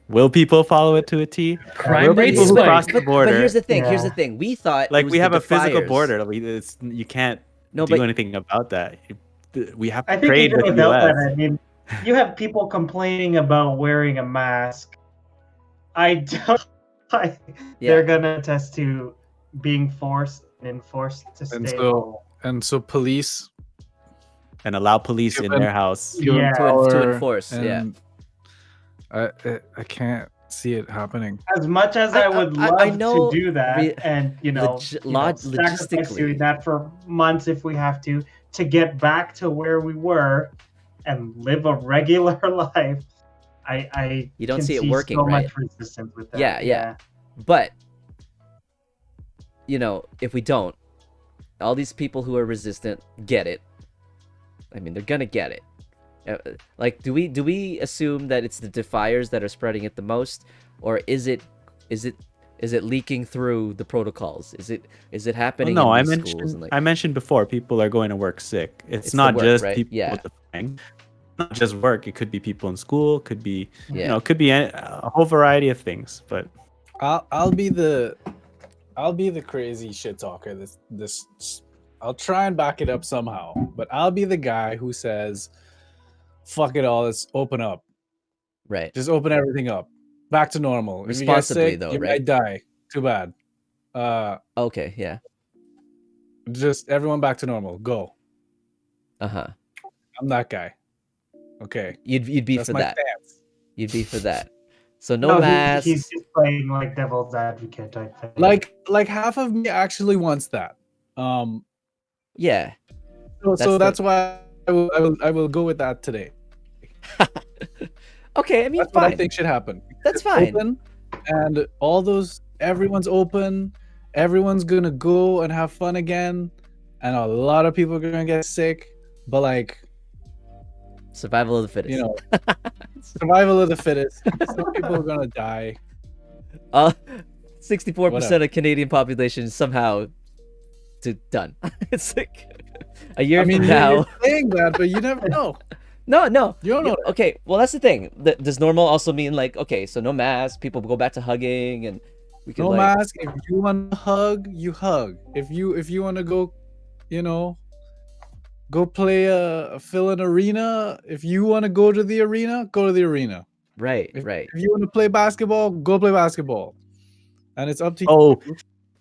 will people follow it to a T? Crime Will rates people who spike. cross the But border, here's the thing. Here's the Yeah. thing. We thought it like, was we the have a physical defiers. border. You can't No, do but anything about that. We have to I think trade even with the without US. that, I mean, you have people complaining about wearing a mask. I don't. They're gonna attest to being forced and enforced to stay And so- home. And so police And allow police in Given- their house. given Yeah. To power enforce, yeah. and I can't see it happening. As much as I would love I know to do that, re- and sacrifice logistically. doing that for months if we have to get back to where we were and live a regular life, I You don't can see it working, so right? much resistance with that. Yeah. But, you know, if we don't, all these people who are resistant get it. I mean, they're gonna get it. Like, do we assume that it's the defiers that are spreading it the most, or is it leaking through the protocols? Is it happening? Well, no, in these schools mentioned and, like, I mentioned before, people are going to work sick. It's the not work, just right? people Yeah. with the thing. Not just work. It could be people in school. Could be yeah. it could be a whole variety of things. But I'll be the crazy shit talker. This I'll try and back it up somehow, but I'll be the guy who says, "Fuck it all, let's open up. Right. Just open everything up, back to normal. If you get Responsibly, sick, though, you right? might die. Too bad. Okay. Yeah. Just everyone back to normal. Go. Uh-huh. I'm that guy. Okay, You'd be that's for my that. stance. You'd be for that. So no masks. he's just playing like devil's advocate type thing. Like half of me actually wants that. Yeah. So That's that's why I will go with that today. Okay. I mean, That's what I fine. think should happen. That's It's fine. Open, and everyone's open, everyone's gonna go and have fun again, and a lot of people are gonna get sick. But like, Survival of the fittest. you know, survival of the fittest. Some people are gonna die. 64% of Canadian population somehow done. It's like a year I mean, from now. you're saying that, but you never know. No, You don't know. okay, well that's the thing. Does normal also mean like, okay, so no mask, people go back to hugging, and we can No like mask. If you want to hug, you hug. If you want to go, you know, go play fill an arena. If you want to go to the arena, go to the arena. right. If you want to play basketball, go play basketball. And it's up to you. Oh,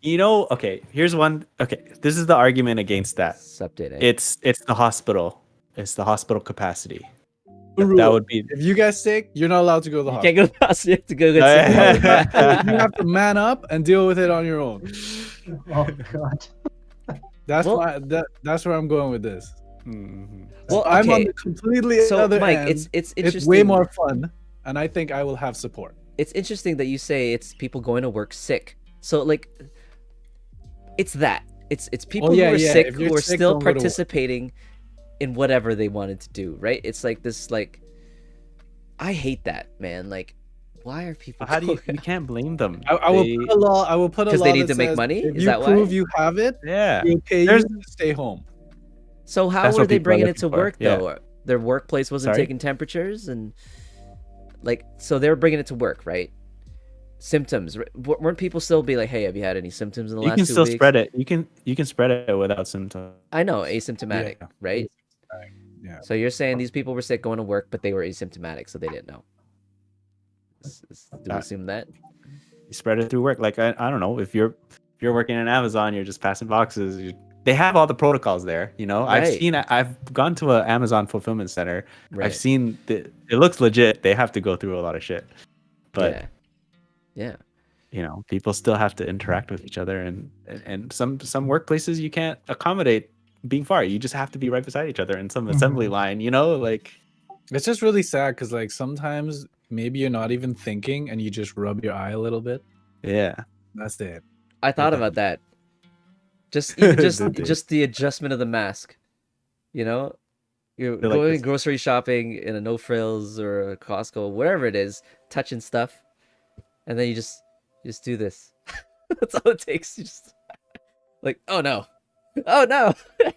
you know, okay, here's one. Okay, this is the argument against that. Sup, DayDay. It's the hospital. It's the hospital capacity. Rule. That would be If you get sick, you're not allowed to go to the You hospital. can't go to the hospital. You have to go get sick. You have to man up and deal with it on your own. Oh god. That's Well- why that's where I'm going with this. Mhm. Well, I'm on okay. the completely So, other Mike, end. it's interesting. It's way more fun, and I think I will have support. It's interesting that you say it's people going to work sick. So like, it's that. It's people yeah, who are yeah, sick if you're who are sick, still don't go to work. participating in whatever they wanted to do. Right? It's like this. Like, I hate that, man. Like, why are people? How do you? You can't blame them. I will They- put a law. I will put a 'Cause law they need that to make says money? If Is you that why? prove you have it, Yeah. we'll pay There's- you to stay home. So how That's are what they people are bringing it to looking for, work yeah. though? Their workplace wasn't Sorry? taking temperatures, and like, so they were bringing it to work, right? Symptoms. Weren't people still be like, "Hey, have you had any symptoms in the You last can 2 still weeks?" spread it. You can spread it without symptoms. I know, asymptomatic, Yeah. right? Yeah. So you're saying these people were sick going to work, but they were asymptomatic, so they didn't know. Do we assume that? You spread it through work. Like I don't know if you're working in Amazon, you're just passing boxes. They have all the protocols there. You know, Right. I've gone to an Amazon fulfillment center. Right. I've seen it looks legit. They have to go through a lot of shit, but yeah. you know, people still have to interact with each other, and some workplaces you can't accommodate being far. You just have to be right beside each other in some assembly line. You know, like It's just really sad because like sometimes maybe you're not even thinking and you just rub your eye a little bit. yeah. That's it. I thought about that. Just even Did they? just the adjustment of the mask. You know, you're They're like going this. grocery shopping in a No Frills or a Costco, wherever it is, touching stuff, and then you just do this. That's all it takes. You just like, oh no,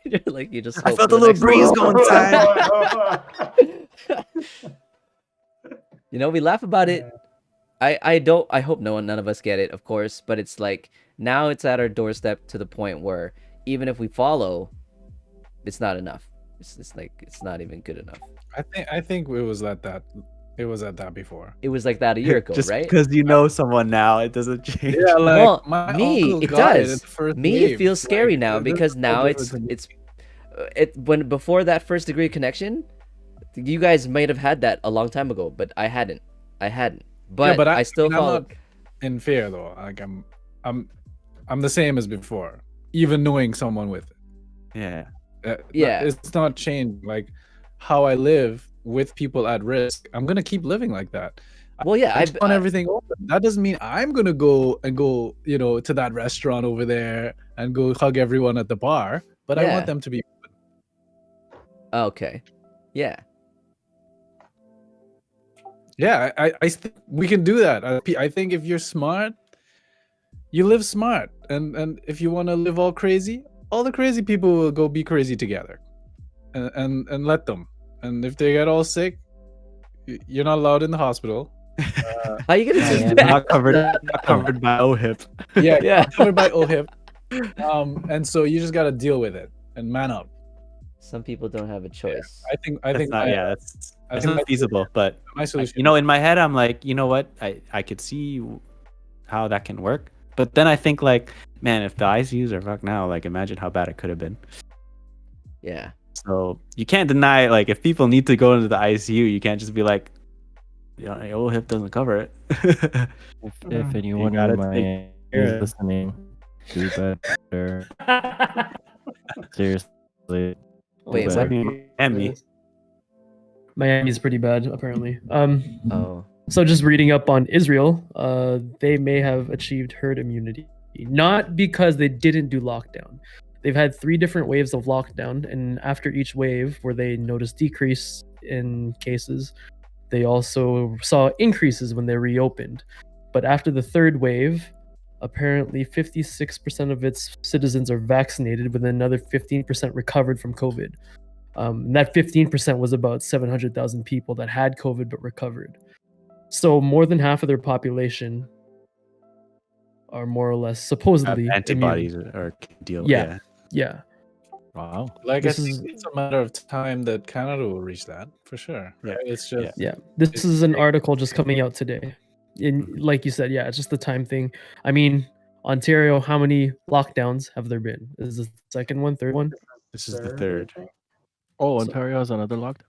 You're like you just. I hope felt for a the little next breeze one. going inside. You know, we laugh about it. I hope none of us get it, of course, but it's like now it's at our doorstep to the point where even if we follow, it's not enough. It's like it's not even good enough. I think it was at that. It was at that before. It was like that a year ago, Just right? because you know someone now, it doesn't change. Yeah, like Well, my me, uncle it got does. in the first Me, it wave. feels scary Like, now this because is now no it's different when before that first degree connection, you guys might have had that a long time ago, but I hadn't. But, but I still I'm follow. not in fear though. Like I'm the same as before, even knowing someone with it. Yeah. Yeah. It's not changed. Like how I live with people at risk, I'm gonna keep living like that. Well, yeah, I just want everything open. That doesn't mean I'm gonna go, you know, to that restaurant over there and go hug everyone at the bar. But I Yeah. want them to be. Okay. Yeah. Yeah, we can do that. I think if you're smart, you live smart, and if you want to live all crazy, all the crazy people will go be crazy together, and let them. And if they get all sick, you're not allowed in the hospital. How you gonna do Yeah, that? Not covered by OHIP. Yeah, Yeah. covered by OHIP. And so you just gotta deal with it and man up. Some people don't have a choice. I think That's not, I that's think not feasible. But my solution. you know, in my head, I'm like, you know what? I could see how that can work. But then I think like, man, if the ICUs are fucked now, like imagine how bad it could have been. Yeah. So you can't deny, like, if people need to go into the ICU, you can't just be like, you know, OHIP doesn't cover it. If anyone gotta in my take care of it. is listening, do better. Seriously. Wait, do what? better. Miami. Miami's pretty bad, apparently. Oh. So just reading up on Israel, they may have achieved herd immunity. not because they didn't do lockdown. They've had 3 different waves of lockdown, and after each wave, where they noticed decrease in cases, they also saw increases when they reopened. But after the 3rd wave, apparently 56% of its citizens are vaccinated, with another 15% recovered from COVID. And that 15% was about 700,000 people that had COVID but recovered. So more than half of their population are more or less supposedly Antibodies immune. or deal. Yeah. Yeah. Wow. Like This I think is- it's a matter of time that Canada will reach that for sure. Yeah. Right? It's just Yeah. This is an article just coming out today. Like you said, yeah, it's just the time thing. I mean, Ontario, how many lockdowns have there been? Is this the 2nd one, 3rd one? This is the I third. think. Oh, So- Ontario has another lockdown.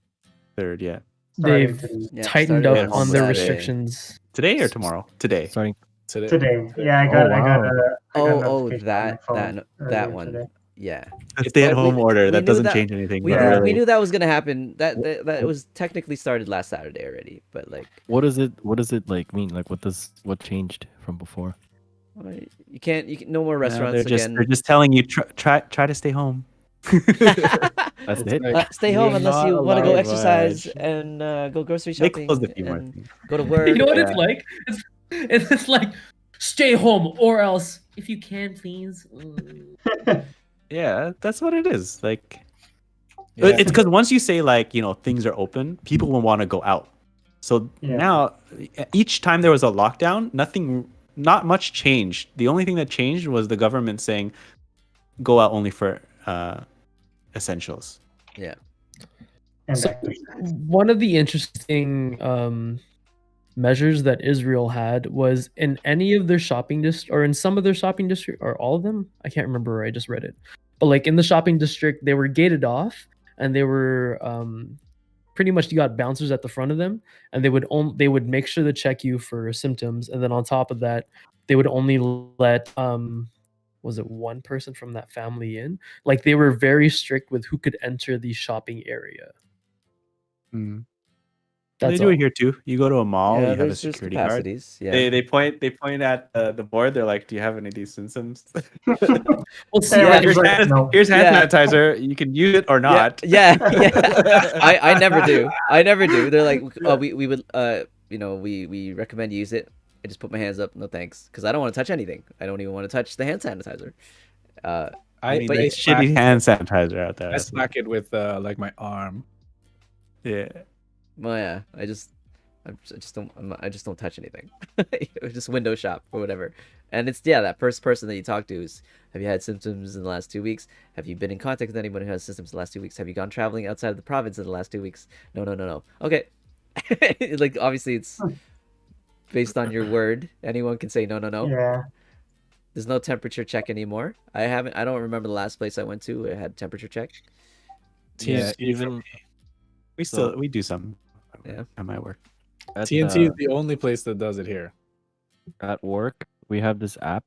Third, yeah. Starting They've today. Yeah, tightened started up on on their Saturday. restrictions. Today or tomorrow? Today. Starting. today. Today. Yeah, I Oh, got I got wow. a I got a Oh, notification on my that phone earlier one. today. Yeah. The stay-at-home we order. knew That doesn't that- change anything. We but Yeah. knew, really, we knew that was gonna happen. That was technically started last Saturday already, but like What does it like mean? Like what changed from before? you can't no more no, restaurants they're again. just telling you try to stay home. That's It's it. like, Stay home you're unless not you want to go allowed exercise much. and go grocery They shopping closed a few more and things. go to work. You know what Yeah. it's like? It's like stay home or else if you can, please. Yeah, that's what it is. Like yeah. it's because once you say like things are open, people will want to go out. So Yeah. now, each time there was a lockdown, not much changed. The only thing that changed was the government saying, "Go out only for essentials." Yeah. And So, exercise. one of the interesting measures that Israel had was in any of their shopping district, or in some of their shopping district, or all of them. I can't remember. I just read it, but like in the shopping district, they were gated off, and they were pretty much you got bouncers at the front of them, and they would make sure to check you for symptoms, and then on top of that, they would only let was it one person from that family in? Like they were very strict with who could enter the shopping area. Mm. That's They do all. it here too. You go to a mall, Yeah, you have a there's security guard. capacities. Yeah. They point at the board. They're like, "Do you have any of these symptoms? Well, see, Yeah, like, here's like, hand, no. here's hand Yeah. sanitizer. You can use it or not." Yeah. I never do. I never do. They're like, oh, we would we recommend you use it. I just put my hands up. No thanks, because I don't want to touch anything. I don't even want to touch the hand sanitizer. I mean, but there's yeah. shitty hand sanitizer out there. I smack it with like my arm. Yeah. Well, yeah. I just don't touch anything. Just window shop or whatever. And it's that first person that you talk to is, have you had symptoms in the last 2 weeks? Have you been in contact with anyone who has symptoms in the last 2 weeks? Have you gone traveling outside of the province in the last 2 weeks? No. Okay. Like obviously it's based on your word. Anyone can say no. Yeah. There's no temperature check anymore. I don't remember the last place I went to it had temperature check. Yeah, TNT even We do some. Yeah. At my work. at, TNT is the only place that does it here. at work, we have this app.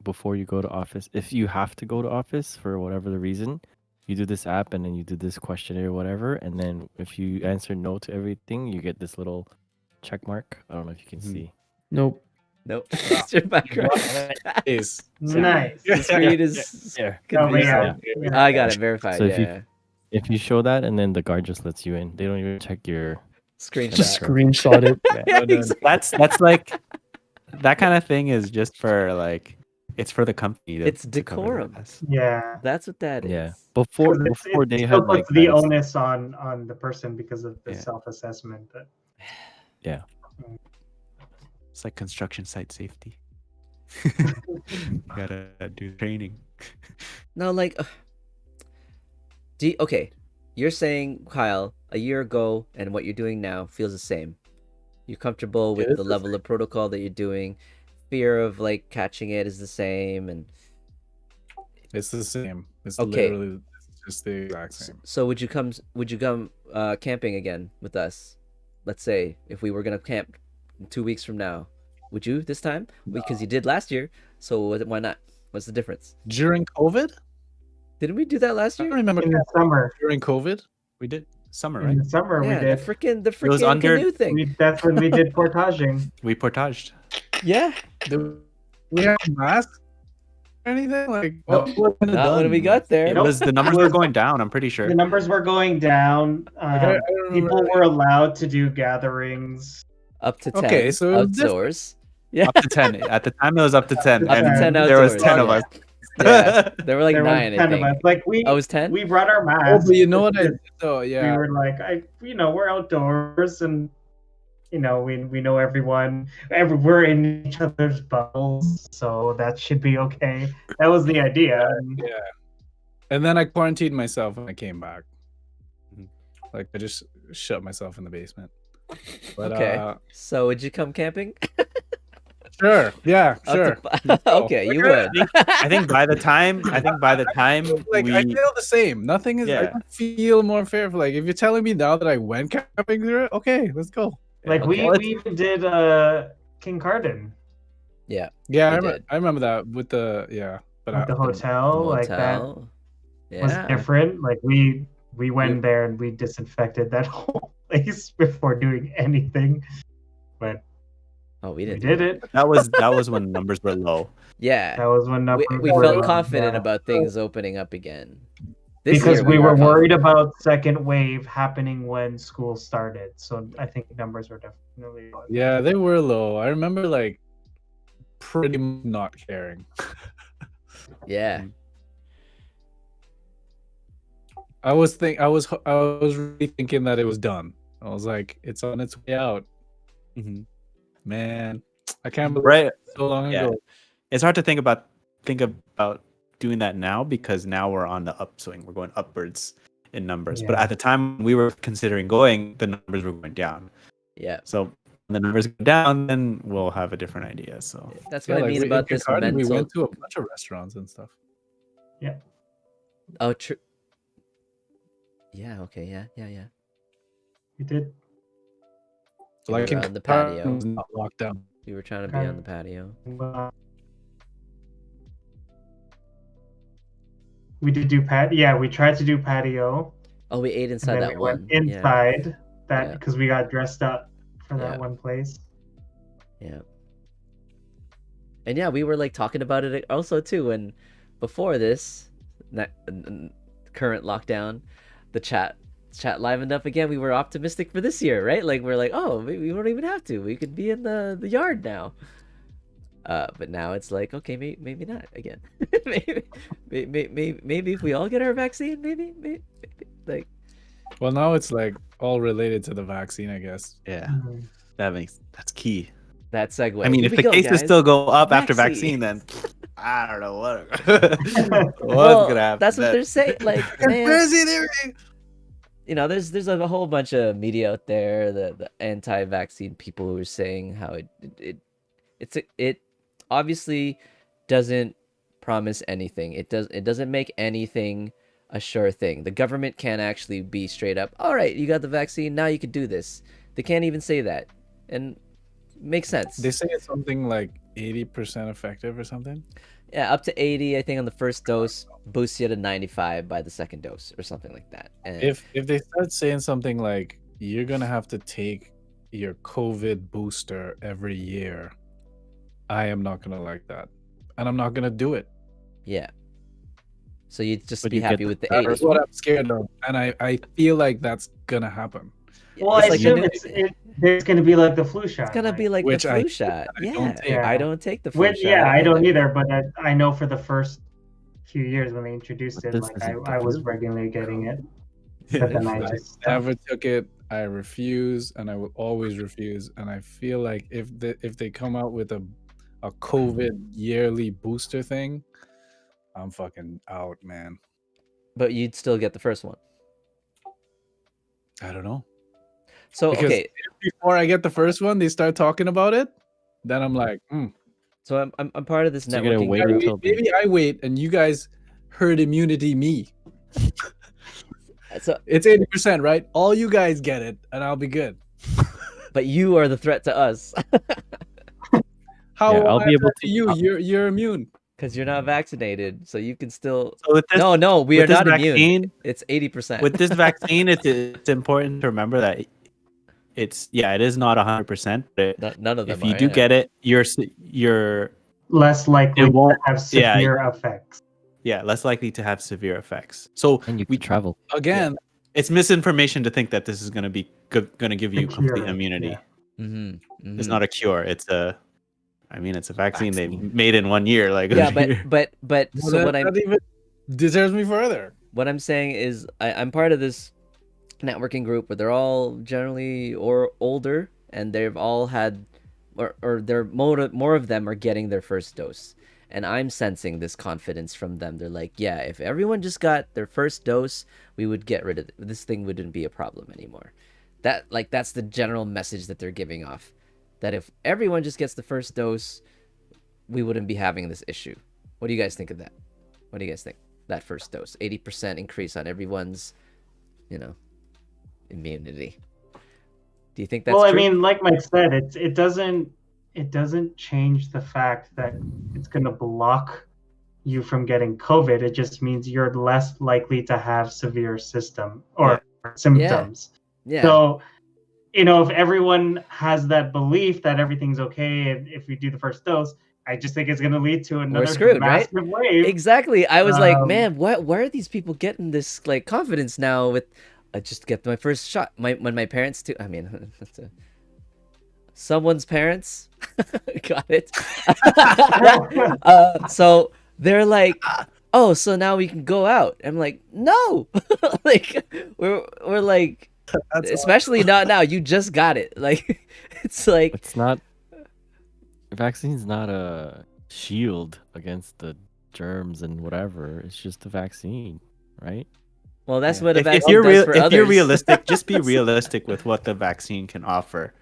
Before you go to office, if you have to go to office for whatever the reason, you do this app and then you do this questionnaire or whatever, and then if you answer no to everything, you get this little check mark. I don't know if you can Mhm. see. nope. Nope. It's your background. Is Nice. The screen is Yeah. Oh, convincing. yeah. I got it verified. So if you- yeah. If you show that, and then the guard just lets you in. They don't even check your. Screenshot. Just screenshot it. That's like that kind of thing is just for like it's for the company. It's to cover decorum. us. Yeah. That's what that is. Yeah. Before It they still had puts like the guys- onus on the person because of the Yeah. self-assessment. That It's like construction site safety. Gotta do training. No, like, okay, you're saying, Kyle, a year ago and what you're doing now feels the same. You're comfortable with it's the the level of protocol that you're doing. Fear of like catching it is the same, and it's the same. It's Okay. literally just the exact same. so would you come camping again with us? Let's say if we were gonna camp 2 weeks from now, would you this time? Because you did last year, so why not? What's the difference? During COVID? Didn't we do that last I year? don't remember in the summer. during COVID. We did summer, In right? the summer Yeah, we did. the was freaking under- canoe thing. That's when we did portaging. We portaged. Yeah. We have masks. anything? Like, No. what was kinda Not when done? we got there. It Nope. was the numbers were going down. I'm pretty sure. The numbers were going down. Like, I don't remember People were allowed to do gatherings. Up to 10 Okay, so it was different. outdoors. Yeah. Up to 10. At the time, it was up to 10, Up to and 10 there was outdoors, 10 of yeah. us. Yeah. There were like There 9, were I 10 of think. us. Like I was 10? we brought our Oh, masks. but you know what I did though? We Yeah. were like, we're outdoors, and we know everyone. We're in each other's bubbles, so that should be okay. That was the idea. Yeah. And then I quarantined myself when I came back. Mhm. Like I just shut myself in the basement. But Okay. So would you come camping? sure. Yeah, Up sure. to- okay, you would. I think by the time Like we I feel the same. Nothing is I Yeah. don't feel more fair. Like if you're telling me now that I went camping through it, okay, let's go. Like Okay. we even did King Carden Yeah, We I did. remember that with the but at the hotel. Like that Motel. was Yeah. different. Like we went there and we disinfected that whole place before doing anything. But Oh, we we didn't. did it. that was when numbers were low. Yeah. That was when numbers We were felt low, confident yeah. about things opening up again. This Because year we were worried confident. about second wave happening when school started. So I think numbers were definitely low. Yeah, they were low. I remember like pretty much not caring. Yeah. I was really thinking that it was done. I was like, it's on its way out. Mhm. Man, I can't believe Right. it's so long Yeah. ago. It's hard to think about doing that now because now we're on the upswing. We're going upwards in numbers. But Yeah. at the time we were considering going, the numbers were going down. Yeah. So when the numbers go down, then we'll have a different idea. So That's Yeah, what I like mean in about this Kincardine, mental. we went to a bunch of restaurants and stuff. Oh, true. Yeah. Okay. Yeah. We did. We Like were in on the Kincardine, patio. it was not locked down. We were trying to be on the patio. We did do Yeah, we tried to do patio. Oh, we ate And inside then that we one. went inside that Yeah. because we got dressed up for that Yeah. one place. Yeah. And yeah, we were like talking about it also too. And before this, current lockdown, the chat livened up again. We were optimistic for this year, right? Like we're like, oh, we don't even have to. We could be in the yard now. But now it's like, okay, maybe not again. maybe if we all get our vaccine, maybe like. Well, now it's like all related to the vaccine, I guess. yeah, Mhm. that's key. That segue. I mean, Here if we the go, cases guys. still go up after Vaccine. vaccine, then I don't know what's Well, gonna happen. that's what then. they're saying. Like, man, Conspiracy theory. you know, there's a whole bunch of media out there, the anti-vaccine people who are saying how it obviously doesn't promise anything. It doesn't make anything a sure thing. The government can't actually be straight up, all right, you got the vaccine, now you can do this. They can't even say that. And makes sense. They say it's something like 80% effective or something. Yeah, up to 80, I think, on the first dose, boosts you to 95 by the second dose or something like that. And If they start saying something like you're gonna have to take your COVID booster every year, I am not gonna like that, and I'm not gonna do it. yeah. So you'd just But be you get happy the with the That's 80. what I'm scared of, and I feel like that's gonna happen. Well, It's I like the assume new- it's going to be like the flu shot. It's gonna be like Which the I flu hate, shot. I don't Yeah, take. I don't take the flu shot. Yeah, I don't either. either, but I know for the first few years when they introduced But it, this like isn't I was different. regularly getting it. Yeah, But then I I just never took it. I refuse, and I will always refuse. And I feel like if they come out with a COVID yearly booster thing, I'm fucking out, man. But you'd still get the first one. I don't know. So Because okay, before I get the first one, they start talking about it. Then I'm like, so I'm part of this So you're gonna networking wait group. until maybe I wait, and you guys herd immunity me. So, It's 80%, right? All you guys get it, and I'll be good. but you are the threat to us How Yeah, will I'll I be able hurt to- you? You're immune. because you're not vaccinated. So you can still. So with this, No, we are with this not immune. vaccine, It's 80%. with this vaccine, it's important to remember that it is not 100%. But None of them. if you are, do yeah. get it, your less likely to won't- have yeah. severe effects. Yeah, less likely to have severe effects. So And you we can travel. Again, it's misinformation to think that this is going to be going to give you complete cure, immunity. yeah. It's not a cure. It's a vaccine they Vaccine. made in 1 year. Like Yeah, but well, so what that even deserves me further. what I'm saying is I'm part of this networking group where they're all generally or older and they've all had or they're more of them are getting their first dose. And I'm sensing this confidence from them. They're like, yeah, if everyone just got their first dose, we would get rid of it. This thing wouldn't be a problem anymore. That's the general message that they're giving off. That if everyone just gets the first dose, we wouldn't be having this issue. What do you guys think of that? What do you guys think? That first dose, 80% increase on everyone's, immunity. Do you think that's Well, I true? mean, like Mike said, it doesn't change the fact that it's going to block you from getting COVID. It just means you're less likely to have severe symptoms. Yeah. So, if everyone has that belief that everything's okay, and if we do the first dose, I just think it's going to lead to another screwed, right? massive wave. Exactly. I was like, Um, man, why are these people getting this like confidence now with I just get my first shot. When my parents too. I mean, someone's parents got it. So they're like, oh, so now we can go out. I'm like, no, like we're like, That's especially not now. You just got it. Like, it's like It's not. Vaccine's not a shield against the germs and whatever. It's just a vaccine, right? well, that's Yeah. what a if vaccine you're does for if you're others. realistic, just be realistic with what the vaccine can offer,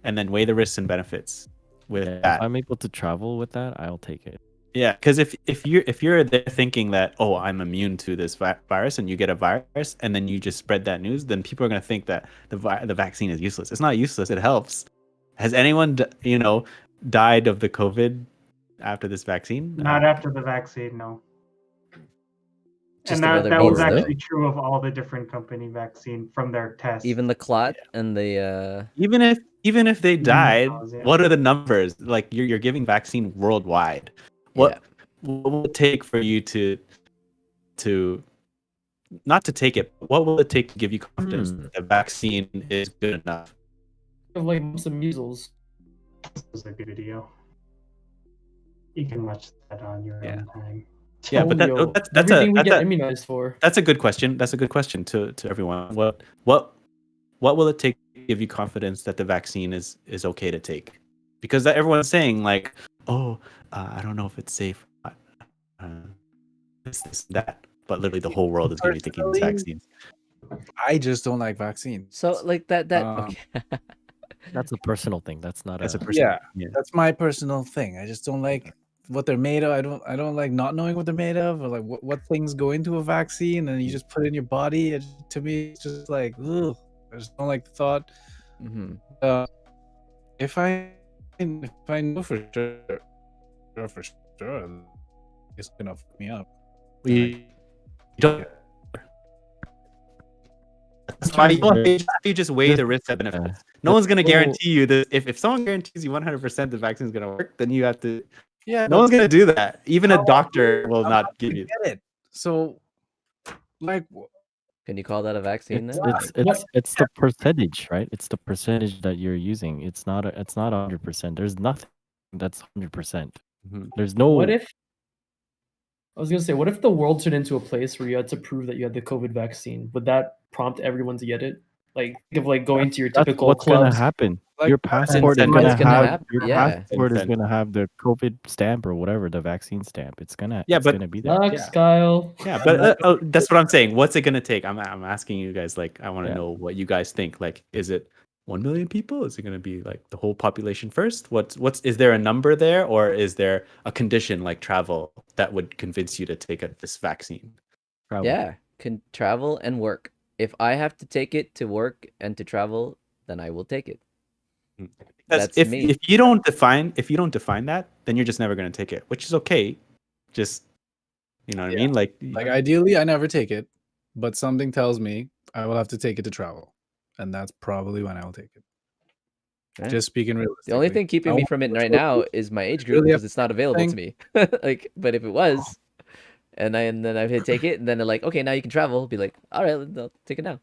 and then weigh the risks and benefits with Yeah, if that. I'm able to travel with that, I'll take it. Yeah, because if you're there thinking that, oh, I'm immune to this virus, and you get a virus, and then you just spread that news, then people are gonna think that the vaccine is useless. It's not useless. It helps. Has anyone died of the COVID after this vaccine? Not after the vaccine, no. Just And of other that was means, though. actually true of all the different company vaccine from their tests. Even the clot and the Even if they died, yeah. what are the numbers? Like you're giving vaccine worldwide. What will it take for you to not to take it? What will it take to give you confidence that the vaccine is good enough? Like some measles. This was a good video. You can watch that on your own time. Yeah, but Polio, that's everything we get immunized for. That's a good question. That's a good question to everyone. What will it take to give you confidence that the vaccine is okay to take? Because everyone's saying like, oh, I don't know if it's safe. This, that. But literally, the whole world is going to be taking these vaccines. I just don't like vaccines. so like that okay. That's a personal thing. That's not As a a. person, Yeah. That's my personal thing. I just don't like what they're made of. I don't like not knowing what they're made of, or like what things go into a vaccine and you just put it in your body. To me, it's just like, ugh. I just don't like the thought. Mhm. If I know for sure, it's gonna fuck me up. We don't. That's why you just weigh the risks and benefits. No one's gonna guarantee you that if someone guarantees you 100% the vaccine is gonna work, then you have to. Yeah, No one's gonna do that. Even a doctor will not give you. get it. So, like, Can you call that a vaccine then? It's the percentage, right? It's the percentage that you're using. It's not 100%. There's nothing that's 100%. There's no. What if? I was gonna say, what if the world turned into a place where you had to prove that you had the COVID vaccine? Would that prompt everyone to get it? Like, think of like going to your That's typical what's gonna clubs. happen. Like, Your passport is incentive. gonna What's gonna have happen? your Yeah. passport is Incentive. gonna have the COVID stamp or whatever, the vaccine stamp. It's gonna Yeah, it's but- gonna be there. Sucks, Kyle. Yeah, but that's what I'm saying. What's it gonna take? I'm asking you guys. Like, I want to Yeah. know what you guys think. Like, is it 1 million people? Is it gonna be like the whole population first? Is there a number there, or is there a condition like travel that would convince you to take this vaccine? Travel. Yeah, can travel and work. If I have to take it to work and to travel, then I will take it. Because That's me. if you don't define that, then you're just never gonna take it, which is okay. Just you know what I mean? Like ideally, I never take it, but something tells me I will have to take it to travel, and that's probably when I will take it. Yeah. Just speaking realistically. The only thing keeping I me want from it to right go now to- is my age group really because it's not available to thing. me. Like, but if it was, and then I hit take it, and then they're like, okay, now you can travel. I'll be like, all right, I'll take it now.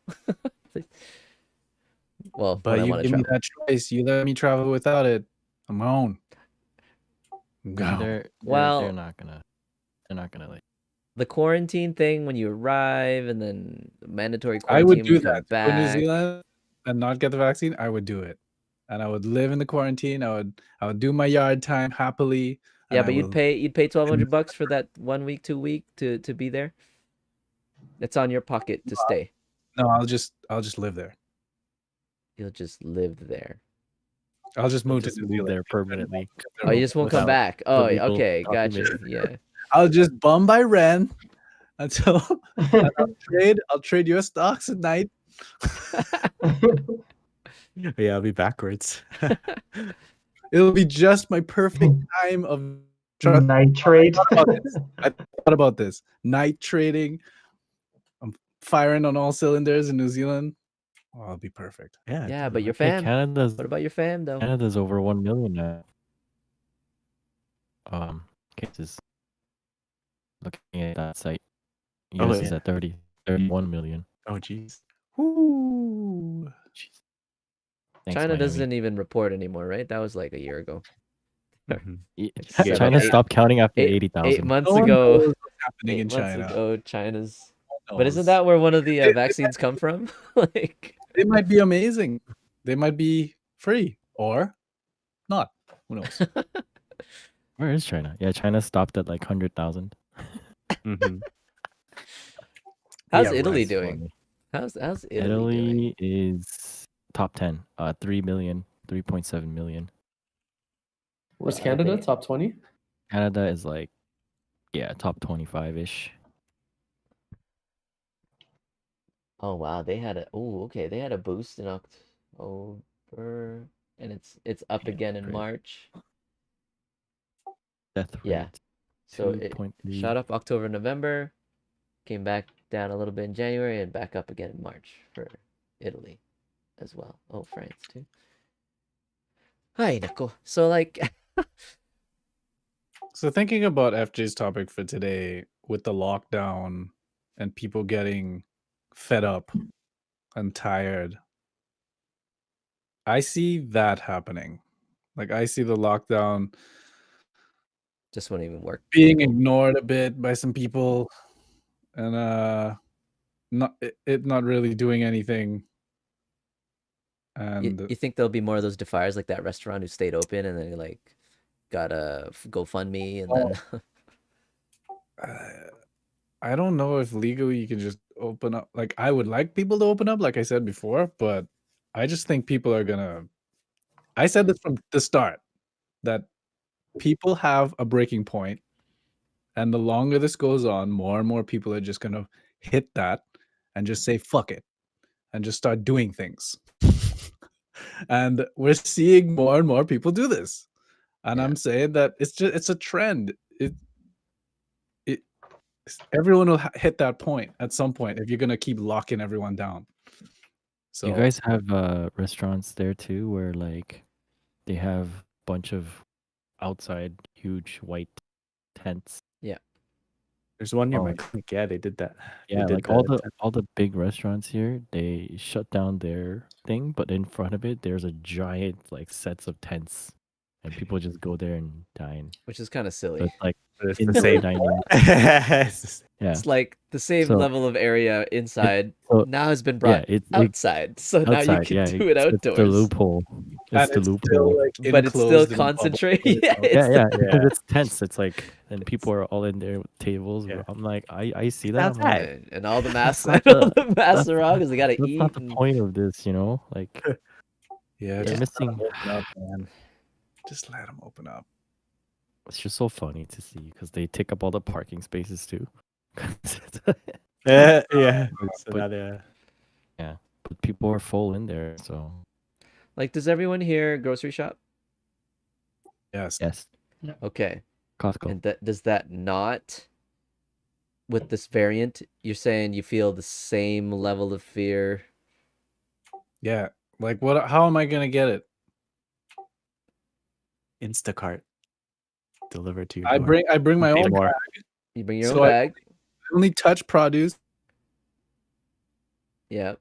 Well, when But I you want to give me travel. that choice. You let me travel without it. I'm on. Go. They're Well- not gonna like. The quarantine thing when you arrive, and then mandatory I quarantine would when do you come that. Go to New back. Zealand and not get the vaccine. I would do it, and I would live in the quarantine. I would do my yard time happily. Yeah, and I but you'd will- pay $1,200 for that 1 week, 2 week to be there. It's on your pocket to stay. No, I'll just live there. You'll just live there. I'll just move Just to New move Zealand. there permanently. Oh, you just won't come Without back. Oh, legal okay, gotcha. document. Yeah. I'll just bum by Ren until and I'll trade US stocks at night. Yeah, I'll be backwards. It'll be just my perfect time of trust. Nitrate. I thought about this. Night trading. I'm firing on all cylinders in New Zealand. Oh, it'll be perfect. Yeah. Yeah, but your Hey, fam. Canada's What about your fam though? Canada's over 1 million now. Cases. Looking at that site, Oh, US is yeah. at 31 million. Oh, jeez. Ooh. Jeez. Thanks, China Miami. doesn't even report anymore, right? That was like a year ago. Mhm. Y- Yeah, China like stopped counting after 8 80,000. months No one ago. knows what's happening 8 in months China. ago, China's. No But one isn't knows. that where one of the vaccines come from? Like, They might be amazing. They might be free or not. Who knows? Where is China? Yeah, China stopped at like 100,000. Mhm. how's Yeah, Italy right. doing? How's Italy doing? Italy is top 10. 3 million, 3.7 million. Where's I Canada? think- Top 20? Canada is like, yeah, top 25-ish. Oh wow, they had a they had a boost in October, and it's up Yeah, again in great. March. Death rate. Yeah. So it 2.3. shot up October, November, came back down a little bit in January, and back up again in March for Italy as well. Oh, France too. Hi, Nicole. So like, So thinking about FJ's topic for today with the lockdown and people getting fed up and tired, I see that happening. Like I see the lockdown just won't even work. being ignored a bit by some people and it not really doing anything. And You think there'll be more of those defiers like that restaurant who stayed open and then like got a GoFundMe and then I don't know if legally you can just open up. Like I would like people to open up, like I said before, but I just think people are gonna. I said this from the start that people have a breaking point, and the longer this goes on, more and more people are just gonna hit that and just say fuck it and just start doing things. And we're seeing more and more people do this, and Yeah. I'm saying that it's a trend. Everyone will hit that point at some point if you're gonna keep locking everyone down. So You guys have restaurants there too where like they have a bunch of outside huge white tents. There's one near Oh, my clinic. Yeah, they did that. They Yeah, did like all the big restaurants here, they shut down their thing, but in front of it there's a giant like sets of tents and people just go there and dine. which is kind of So silly. it's like It's the indoor same. dining. It's Yeah. It's like the same So- level of area inside so- now has been Yeah, brought it's outside. So now you outside. can Yeah, do it it's the outdoors. loophole. and It's the still, loophole. like, But it's still enclosed in a bubble. concentrated. Yeah, Okay. it's Yeah, the- because it's tense. It's like, and people are all in there with tables. Yeah. I'm like, I see that. I'm like, outside. and all the masks, That's all not the masks are on because they gotta that's eat. not the and- point of this, you know? Like, Yeah, they're just missing. let 'em open up, man. Just let them open up. It's just so funny to see because they take up all the parking spaces too. Yeah. So But- now they're But people are full in there, so Like, does everyone here grocery shop? Yes. yes, Okay, Costco. and does that not? With this variant, you're saying you feel the same level of fear. Yeah. Like what? How am I gonna get it? Instacart delivered to your I door. bring my Pay own more. bag. You bring your So own I bag. only touch produce. Yeah.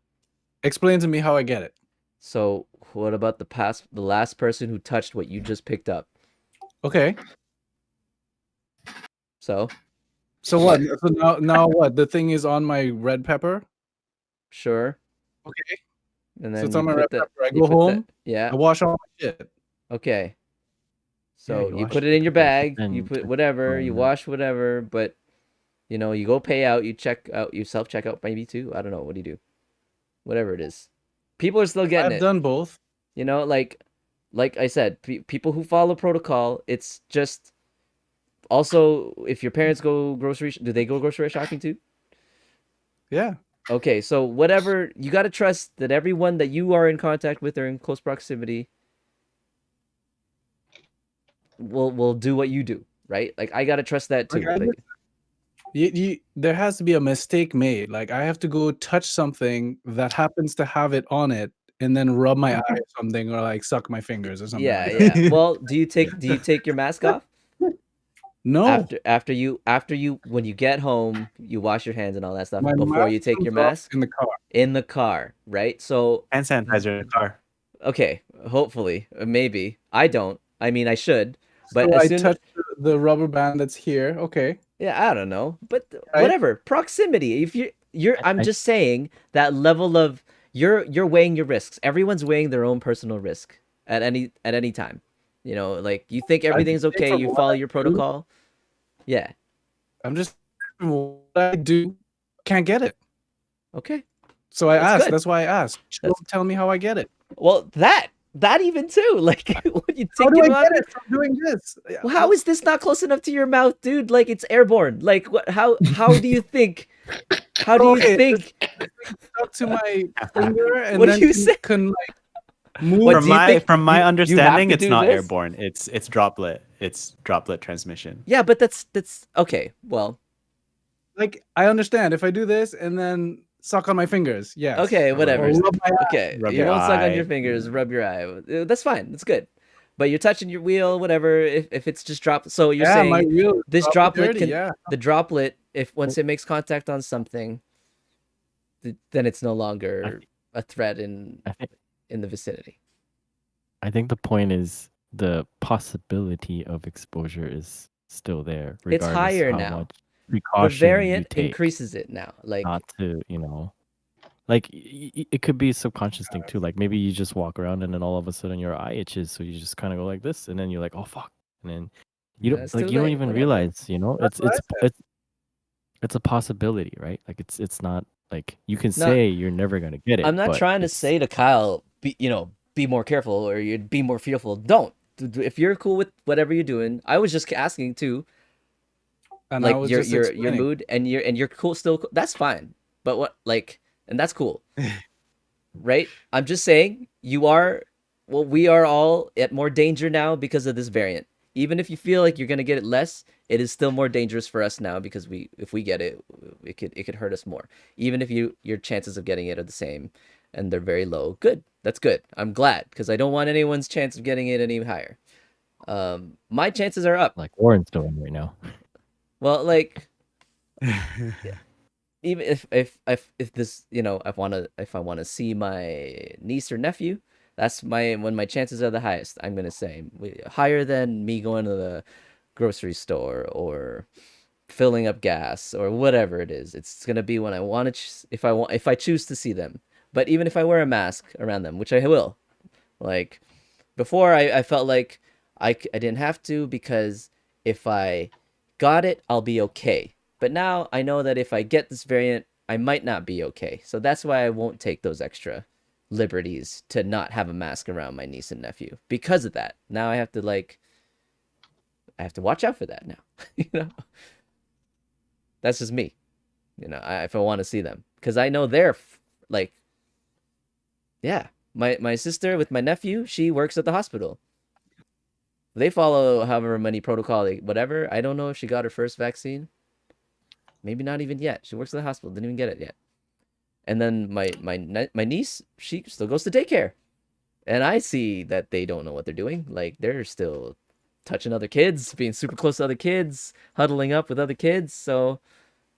Explain to me how I get it. So what about the last person who touched what you just picked up? Okay. So So what? So now what? The thing is on my red pepper. sure. Okay. And So then it's you on my put red that. pepper. I you go put that- home. Yeah. I wash all my shit. Okay. So you you wash put it the in your pepper, bag. then You you put touch whatever. the You phone. wash whatever. But you know, you go pay out. You check out. You self check out maybe too. I don't know. What do you do? Whatever it is. People are still getting I've it. done both. You know, like I said, people who follow protocol. It's just also if your parents go do they go grocery shopping too? Yeah. Okay, so whatever, you got to trust that everyone that you are in contact with or in close proximity will do what you do, right? Like I got to trust that too. Like, Like there has to be a mistake made. Like I have to go touch something that happens to have it on it, and then rub my eye or something, or like suck my fingers or something. yeah, like that. yeah. Well, do you take your mask off? No. After you when you get home, you wash your hands and all that stuff My before you mask take your comes off mask in the car. in the car, right? So Hand sanitizer in the car. okay, hopefully, maybe. I don't. I mean, I should, but So as I soon touch the rubber band that's here. Okay. yeah, I don't know, but Right? whatever. Proximity. If I'm I- just saying that level of you're weighing your risks. Everyone's weighing their own personal risk at any time. You know, like you think everything's think okay, from you what follow I your do- protocol. Yeah. I'm just what I do. Can't get it. Okay. So I That's asked. good. That's why I asked. That's- Tell me how I get it. Well, that even too. Like when you How take do I your get mask. it from doing this? Well, how is this not close enough to your mouth, dude? Like it's airborne. Like what? How do you think? How do you Okay, think? Up to my finger and What do then you say? can like move. What, From do you my think from my you have understanding, to it's do not this? airborne. It's droplet. It's droplet transmission. Yeah, but that's okay. Well, Like I understand if I do this and then suck on my fingers. Yes. okay, whatever. Or rub my eye. Okay, Rub you your won't suck on eye. your fingers, rub your eye. That's fine. That's good. But you're touching your wheel, whatever. If it's just drop, so you're Yeah, my saying wheel is this probably droplet dirty, can yeah. the droplet if once it makes contact on something, then it's no longer a threat in the vicinity. I think the point is the possibility of exposure is still there. It's Regardless higher how now. much The precaution you variant take, increases it now. Like not to like it could be a subconscious thing too. Like maybe you just walk around and then all of a sudden your eye itches, so you just kind of go like this, and then you're like, oh fuck, and then you don't it's like too you don't late, even whatever. realize, That's what I said. it's a possibility, right? Like it's not like you can No, say you're never gonna get it. I'm not but trying to it's- say to Kyle, be more careful or you'd be more fearful. Don't. If you're cool with whatever you're doing, I was just asking too. And I Like was your just your explaining. mood and you're cool still. That's fine. But what and that's cool, right? I'm just saying you are. Well, we are all at more danger now because of this variant. Even if you feel like you're gonna get it less, it is still more dangerous for us now because if we get it, it could hurt us more. Even if your chances of getting it are the same, and they're very low. Good, that's good. I'm glad because I don't want anyone's chance of getting it any higher. My chances are up. like Warren's doing right now. Well, like even if this if I wanna see my niece or nephew, that's when my chances are the highest. I'm gonna say higher than me going to the grocery store or filling up gas or whatever it is. It's gonna be when I want to if I choose to see them. But even if I wear a mask around them, which I will, like before I felt like I didn't have to because if I got it, I'll be okay. But now I know that if I get this variant, I might not be okay. So that's why I won't take those extra liberties to not have a mask around my niece and nephew because of that. Now I have to watch out for that now. That's just me. If I want to see them because I know they're like, yeah, my sister with my nephew, she works at the hospital. They follow however many protocol, whatever. I don't know if she got her first vaccine. Maybe not even yet. She works at the hospital, didn't even get it yet. And then my niece, she still goes to daycare, and I see that they don't know what they're doing. Like they're still touching other kids, being super close to other kids, huddling up with other kids. So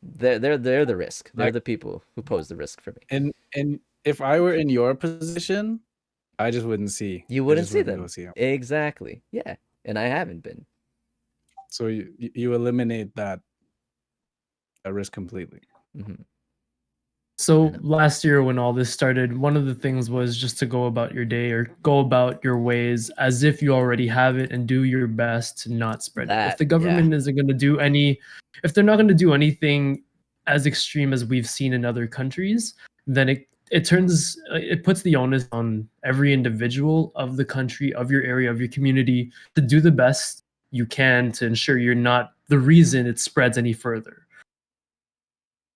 they're the risk. They're Like- the people who pose the risk for me. And if I were in your position, I just wouldn't see. You I wouldn't just see wouldn't them. go see 'em. Exactly. Yeah. And I haven't been. So you eliminate that risk completely. Hmm. So know. last year when all this started, one of the things was just to go about your day or go about your ways as if you already have it and do your best to not spread it. If That, the government isn't going to do if they're not going to do anything as extreme as we've seen in other countries, then it puts the onus on every individual of the country, of your area, of your community to do the best you can to ensure you're not the reason it spreads any further.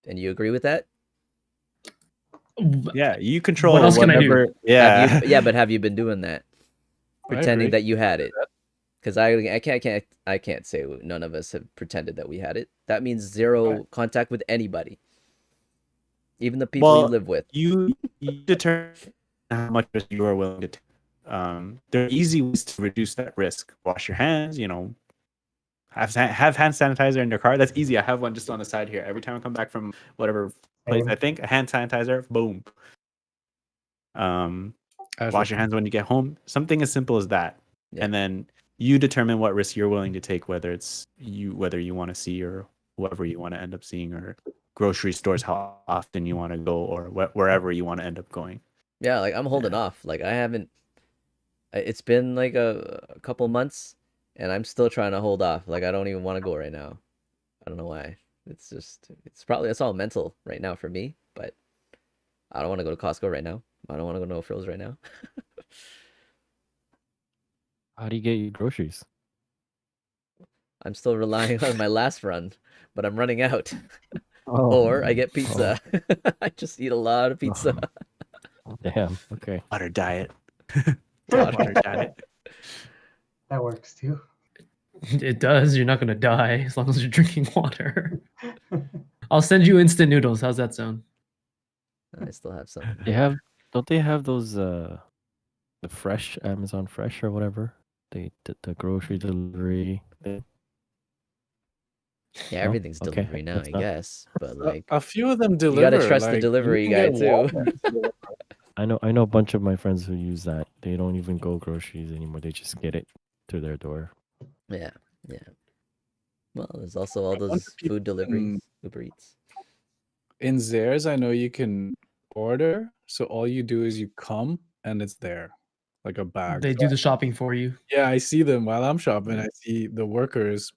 And you agree with that? Yeah, you control else can I do? whatever. Yeah. Have you, yeah, but have you been doing that? I Pretending agree. that you had it? Because I can't say none of us have pretended that we had it. That means zero contact with anybody, even the people you Well, live with. you determine how much risk you are willing to take. There are easy ways to reduce that risk. Wash your hands, have hand sanitizer in your car. That's easy. I have one just on the side here. Every time I come back from whatever place, Same. I think a hand sanitizer, boom. Wash your hands when you get home. Something as simple as that. Yeah. And then you determine what risk you're willing to take, whether you want to see or whoever you want to end up seeing, or grocery stores, how often you want to go, or wherever you want to end up going. Yeah, like I'm holding off. Like I haven't. It's been like a couple months, and I'm still trying to hold off. Like I don't even want to go right now. I don't know why. It's all mental right now for me. But I don't want to go to Costco right now. I don't want to go to No Frills right now. How do you get your groceries? I'm still relying on my last run, but I'm running out. Oh, Or I get pizza. I just eat a lot of pizza. damn. Okay. Water diet. Water. Water diet. That works too. It does. You're not going to die as long as you're drinking water. I'll send you instant noodles. How's that sound? I still have some. Don't they have those the fresh Amazon Fresh or whatever? The grocery delivery thing? Yeah, No? everything's Okay, delivery now, that's I not- guess. But like, A few of them deliver. you gotta trust the like, you delivery can guy get too. Walmart to deliver. I know a bunch of my friends who use that. They don't even go groceries anymore. They just get it to their door. Yeah, yeah. Well, there's also all A bunch those of people food deliveries, Uber Eats. In Zares, I know you can order. So all you do is you come and it's there, like a bag. They do the shopping for you. Yeah, I see them while I'm shopping. I see the workers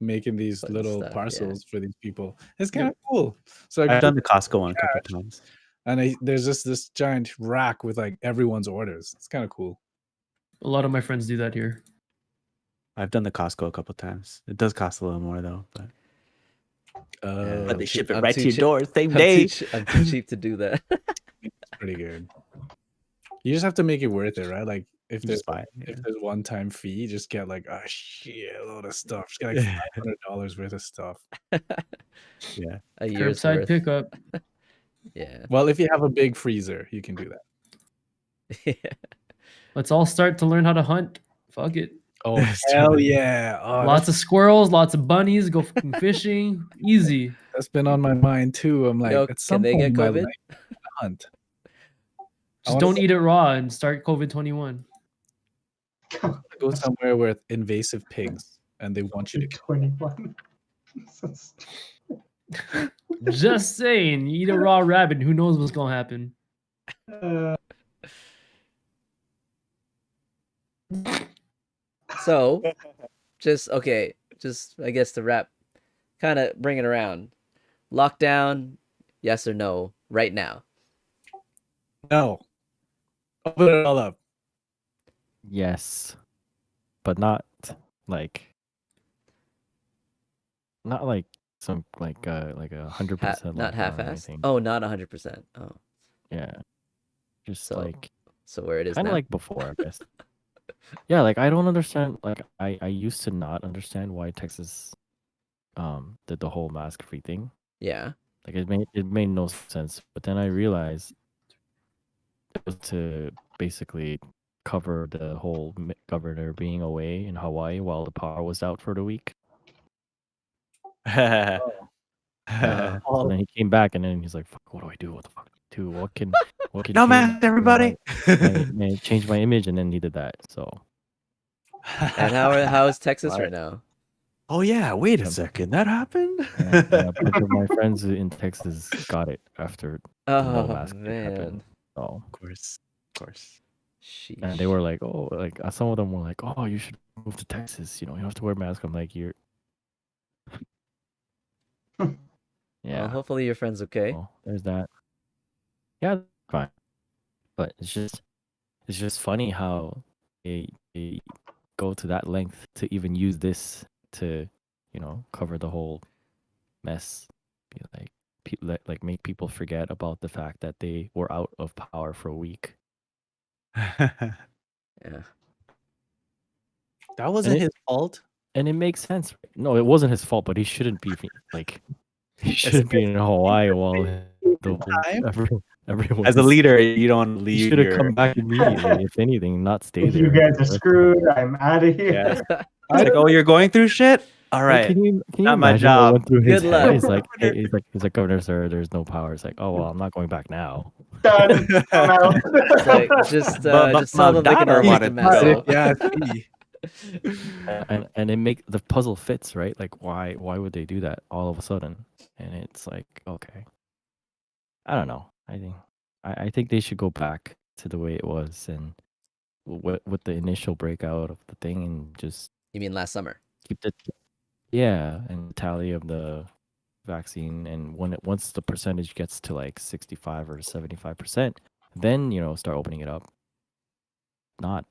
making these Putting little stuff, yeah. parcels for these people. It's kind of cool. So I I've go- done the Costco one a couple times. and there's just this giant rack with like everyone's orders. It's kind of cool. A lot of my friends do that here. I've done the Costco a couple times. It does cost a little more though, but Yeah, but I'm they too- ship it I'm right too to your cheap- door same I'm day. I'm too cheap to do that. It's pretty good. You just have to make it worth it, right? Like if there's Just buy it. if there's one-time fee, just get like a shitload of stuff. Just get like $500 worth of stuff. Yeah. A year's Curbside worth. pickup. Yeah. Well, if you have a big freezer, you can do that. Yeah. Let's all start to learn how to hunt. Fuck it. Oh hell yeah! Oh, Lots of squirrels, lots of bunnies. Go fucking fishing. Easy. that's been on my mind too. I'm like, Yo, at can some they point get in my COVID? life, I wanna hunt. Just wanna don't eat it raw and start COVID-21. go somewhere with invasive pigs, and they want you to. 21. Just saying, you eat a raw rabbit, who knows what's gonna happen? So, just I guess to wrap, kind of bring it around. Lockdown, yes or no, right now? No. Open it all up. Yes, but not like some like a 100% Not lockdown or half-assed. anything. Oh, not 100%. Oh, Yeah, just So, like so where it is kind now? of like before, I guess. Yeah, like I don't understand. Like I used to not understand why Texas did the whole mask free thing. Yeah. Like it made no sense. But then I realized it was to basically cover the whole governor being away in Hawaii while the power was out for the week. So Oh. then he came back and then he's like, "Fuck, what do I do? What the fuck do? What can No change mask, everybody. change my image?" And then he did that. So And how is Texas Right. right now? Oh yeah, wait a Yeah. second, that happened. yeah, a bunch of my friends in Texas got it after the no Oh mask thing happened. man. So Of course, of course. and they Sheesh. were like, "Oh, like some of them were like, oh, you should move to Texas. You don't have to wear a mask." I'm like, "You're." Well, Yeah. hopefully your friend's okay. Well, there's that. Yeah, fine. But it's just funny how they go to that length to even use this to, cover the whole mess. Be like make people forget about the fact that they were out of power for a week. Yeah. That wasn't And his fault. And it makes sense. No, it wasn't his fault, but he shouldn't be he shouldn't be in Hawaii while the Time? everyone As a leader, you don't He leave should have your. come back immediately. If anything, not stay If there. you guys are the rest of the screwed, time. I'm out of here. Yeah. It's like, oh, you're going through shit. All Like, right. can you Not my imagine what job. went through his Good head? luck. He's like, hey, he's like, Governor, sir, there's no power. It's like, oh well, I'm not going back now. Done. I'm out. It's like just But just tell my them they can daughter all take the wanted mask to off. Yeah, see. And it make the puzzle fits, right? Like, why would they do that all of a sudden? And it's like, okay, I don't know. I think they should go back to the way it was and with the initial breakout of the thing and just You mean last summer? keep the and tally of the vaccine, and once the percentage gets to like 65 or 75%, then start opening it up. Not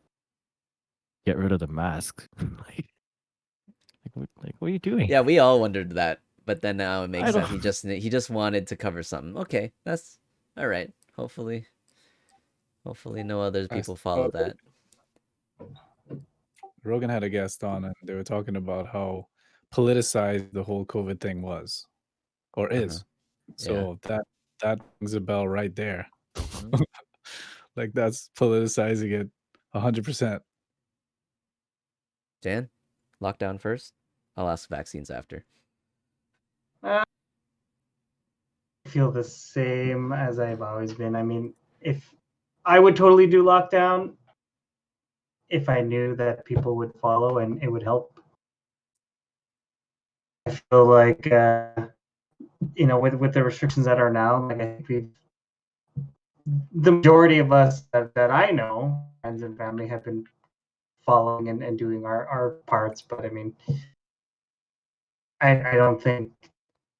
get rid of the mask. like what are you doing? Yeah, we all wondered that, but then now it makes I sense. don't- He just wanted to cover something. Okay, that's all right. Hopefully no other people follow that. Rogan had a guest on, and they were talking about how politicized the whole COVID thing was, or is. So that rings a bell right there. Mhm. Like that's politicizing it 100%. Dan, lockdown first. I'll ask vaccines after. I feel the same as I've always been. I mean, if I would totally do lockdown if I knew that people would follow and it would help. I feel like with the restrictions that are now, like I think the majority of us that I know, friends and family, have been following and doing our parts. But I mean, I don't think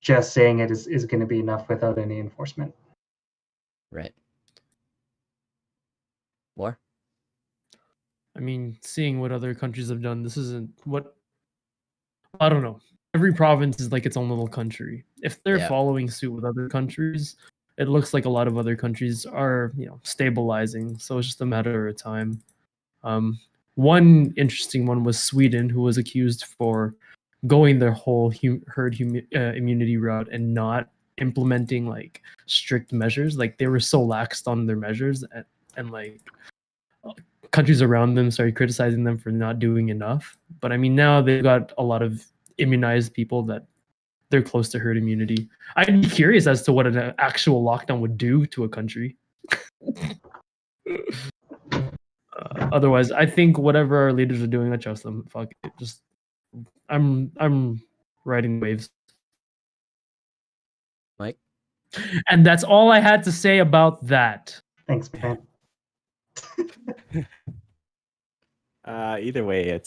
just saying it is going to be enough without any enforcement. Right. Warr? I mean, seeing what other countries have done, this isn't what I don't know. Every province is like its own little country. If they're Yeah. following suit with other countries, it looks like a lot of other countries are, stabilizing. So it's just a matter of time. One interesting one was Sweden, who was accused for going their whole herd immunity route and not implementing like strict measures. Like they were so laxed on their measures, and like countries around them started criticizing them for not doing enough. But I mean, now they've got a lot of immunized people that they're close to herd immunity. I'd be curious as to what an actual lockdown would do to a country. Otherwise, I think whatever our leaders are doing, I trust them. Fuck it. Just I'm riding waves. Mike? And that's all I had to say about that. Thanks, man. Either way,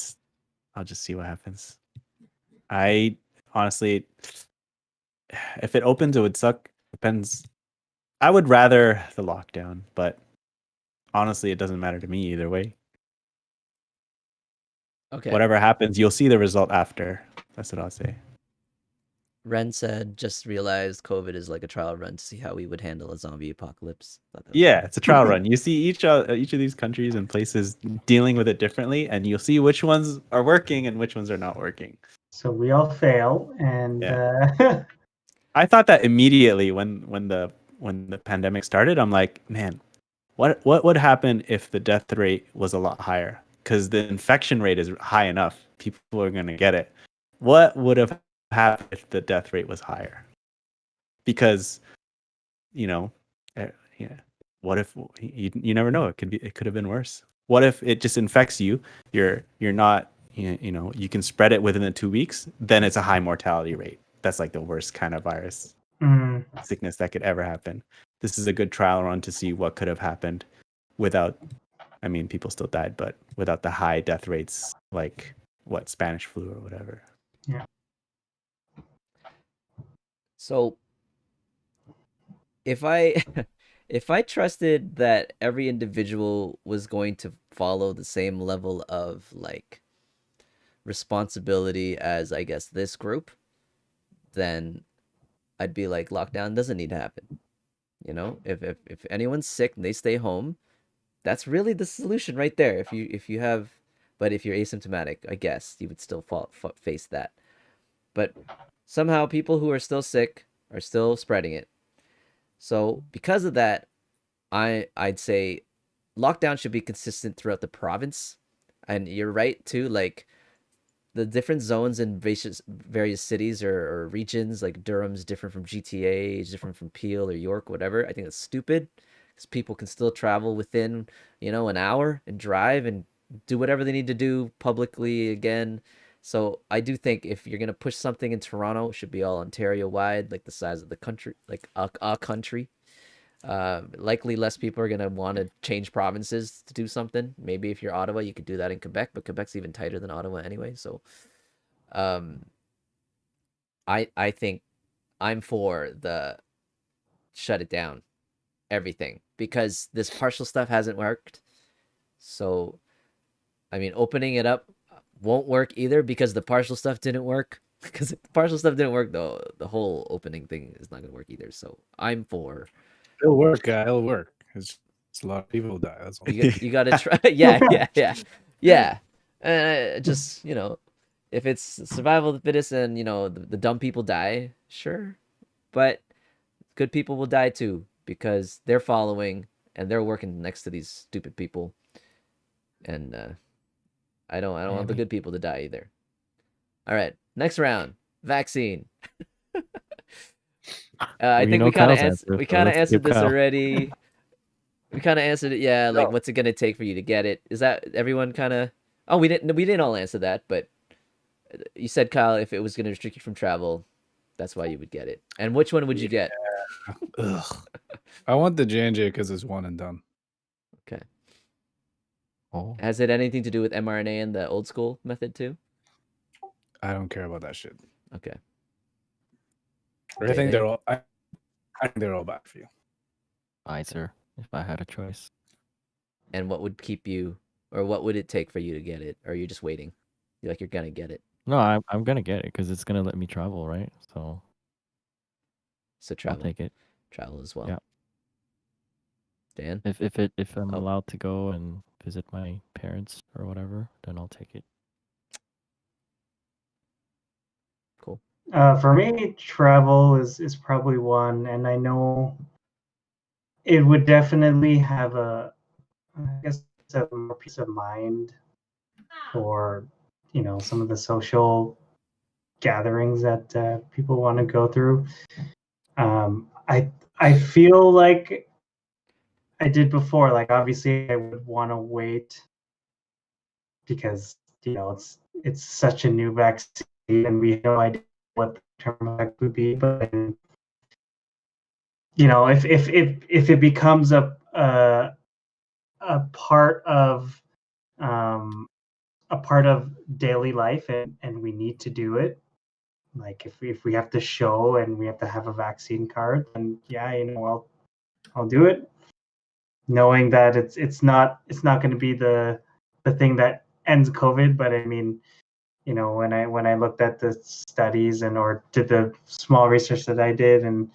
I'll just see what happens. I honestly, if it opens, it would suck. Depends. I would rather the lockdown, but honestly, it doesn't matter to me either way. Okay. Whatever happens, you'll see the result after. That's what I'll say. Ren said, just realized COVID is like a trial run to see how we would handle a zombie apocalypse. Thought that was Yeah, it's a trial run. You see each of these countries and places dealing with it differently, and you'll see which ones are working and which ones are not working. So we all fail, and I thought that immediately when the pandemic started. I'm like, man, What would happen if the death rate was a lot higher? Because the infection rate is high enough, people are going to get it. What would have happened if the death rate was higher? Because, you know, yeah. What if you never know? It could have been worse. What if it just infects you? You're not you can spread it within the 2 weeks. Then it's a high mortality rate. That's like the worst kind of virus sickness that could ever happen. This is a good trial run to see what could have happened without. I mean, people still died, but without the high death rates, like what Spanish flu or whatever. Yeah. So if I if I trusted that every individual was going to follow the same level of like responsibility as I guess this group, then I'd be like lockdown doesn't need to happen. You know, if anyone's sick and they stay home, that's really the solution right there. If you have, but if you're asymptomatic, I guess you would still face that. But somehow people who are still sick are still spreading it. So because of that, I'd say lockdown should be consistent throughout the province. And you're right too, like the different zones in various cities or regions, like Durham's different from GTA, it's different from Peel or York, whatever. I think that's stupid because people can still travel within, an hour and drive and do whatever they need to do publicly again. So I do think if you're going to push something in Toronto, it should be all Ontario wide, like the size of the country, like a country. Likely less people are going to want to change provinces to do something. Maybe if you're Ottawa, you could do that in Quebec, but Quebec's even tighter than Ottawa anyway. So I think I'm for the shut it down, everything, because this partial stuff hasn't worked. So, I mean, opening it up won't work either because the partial stuff didn't work. Because if the partial stuff didn't work, the whole opening thing is not going to work either. So I'm for. It'll work, it'll work. It's a lot of people die. That's all. You got to try. Yeah. Just if it's survival of the fittest and the dumb people die, sure, but good people will die too because they're following and they're working next to these stupid people, and I don't want the good people to die either. All right, next round, vaccine. I think we kind of answered this already. We kind of answered it. Yeah, like what's it gonna take for you to get it? Is that everyone kind of? Oh, we didn't all answer that, but you said, Kyle, if it was gonna restrict you from travel, that's why you would get it. And which one would you get? Ugh. I want the J&J because it's one and done. Okay. Oh, Has it anything to do with mRNA and the old school method too? I don't care about that shit. Okay. I think they're all. I think they're all bad for you. Pfizer, if I had a choice. And what would keep you, or what would it take for you to get it? Or are you just waiting? You're gonna get it. No, I'm gonna get it because it's gonna let me travel, right? So travel. I'll take it. Travel as well. Yeah. Dan? If I'm allowed to go and visit my parents or whatever, then I'll take it. Cool. For me, travel is probably one, and I know it would definitely have a more peace of mind for some of the social gatherings that people want to go through. I feel like I did before. Like obviously, I would want to wait because it's such a new vaccine, and we have no idea what the term effect would be. But if it becomes a part of daily life and we need to do it, like if we have to show and we have to have a vaccine card, then yeah, I'll do it, knowing that it's not going to be the thing that ends COVID. But I mean, when I looked at the studies or did the small research that I did, and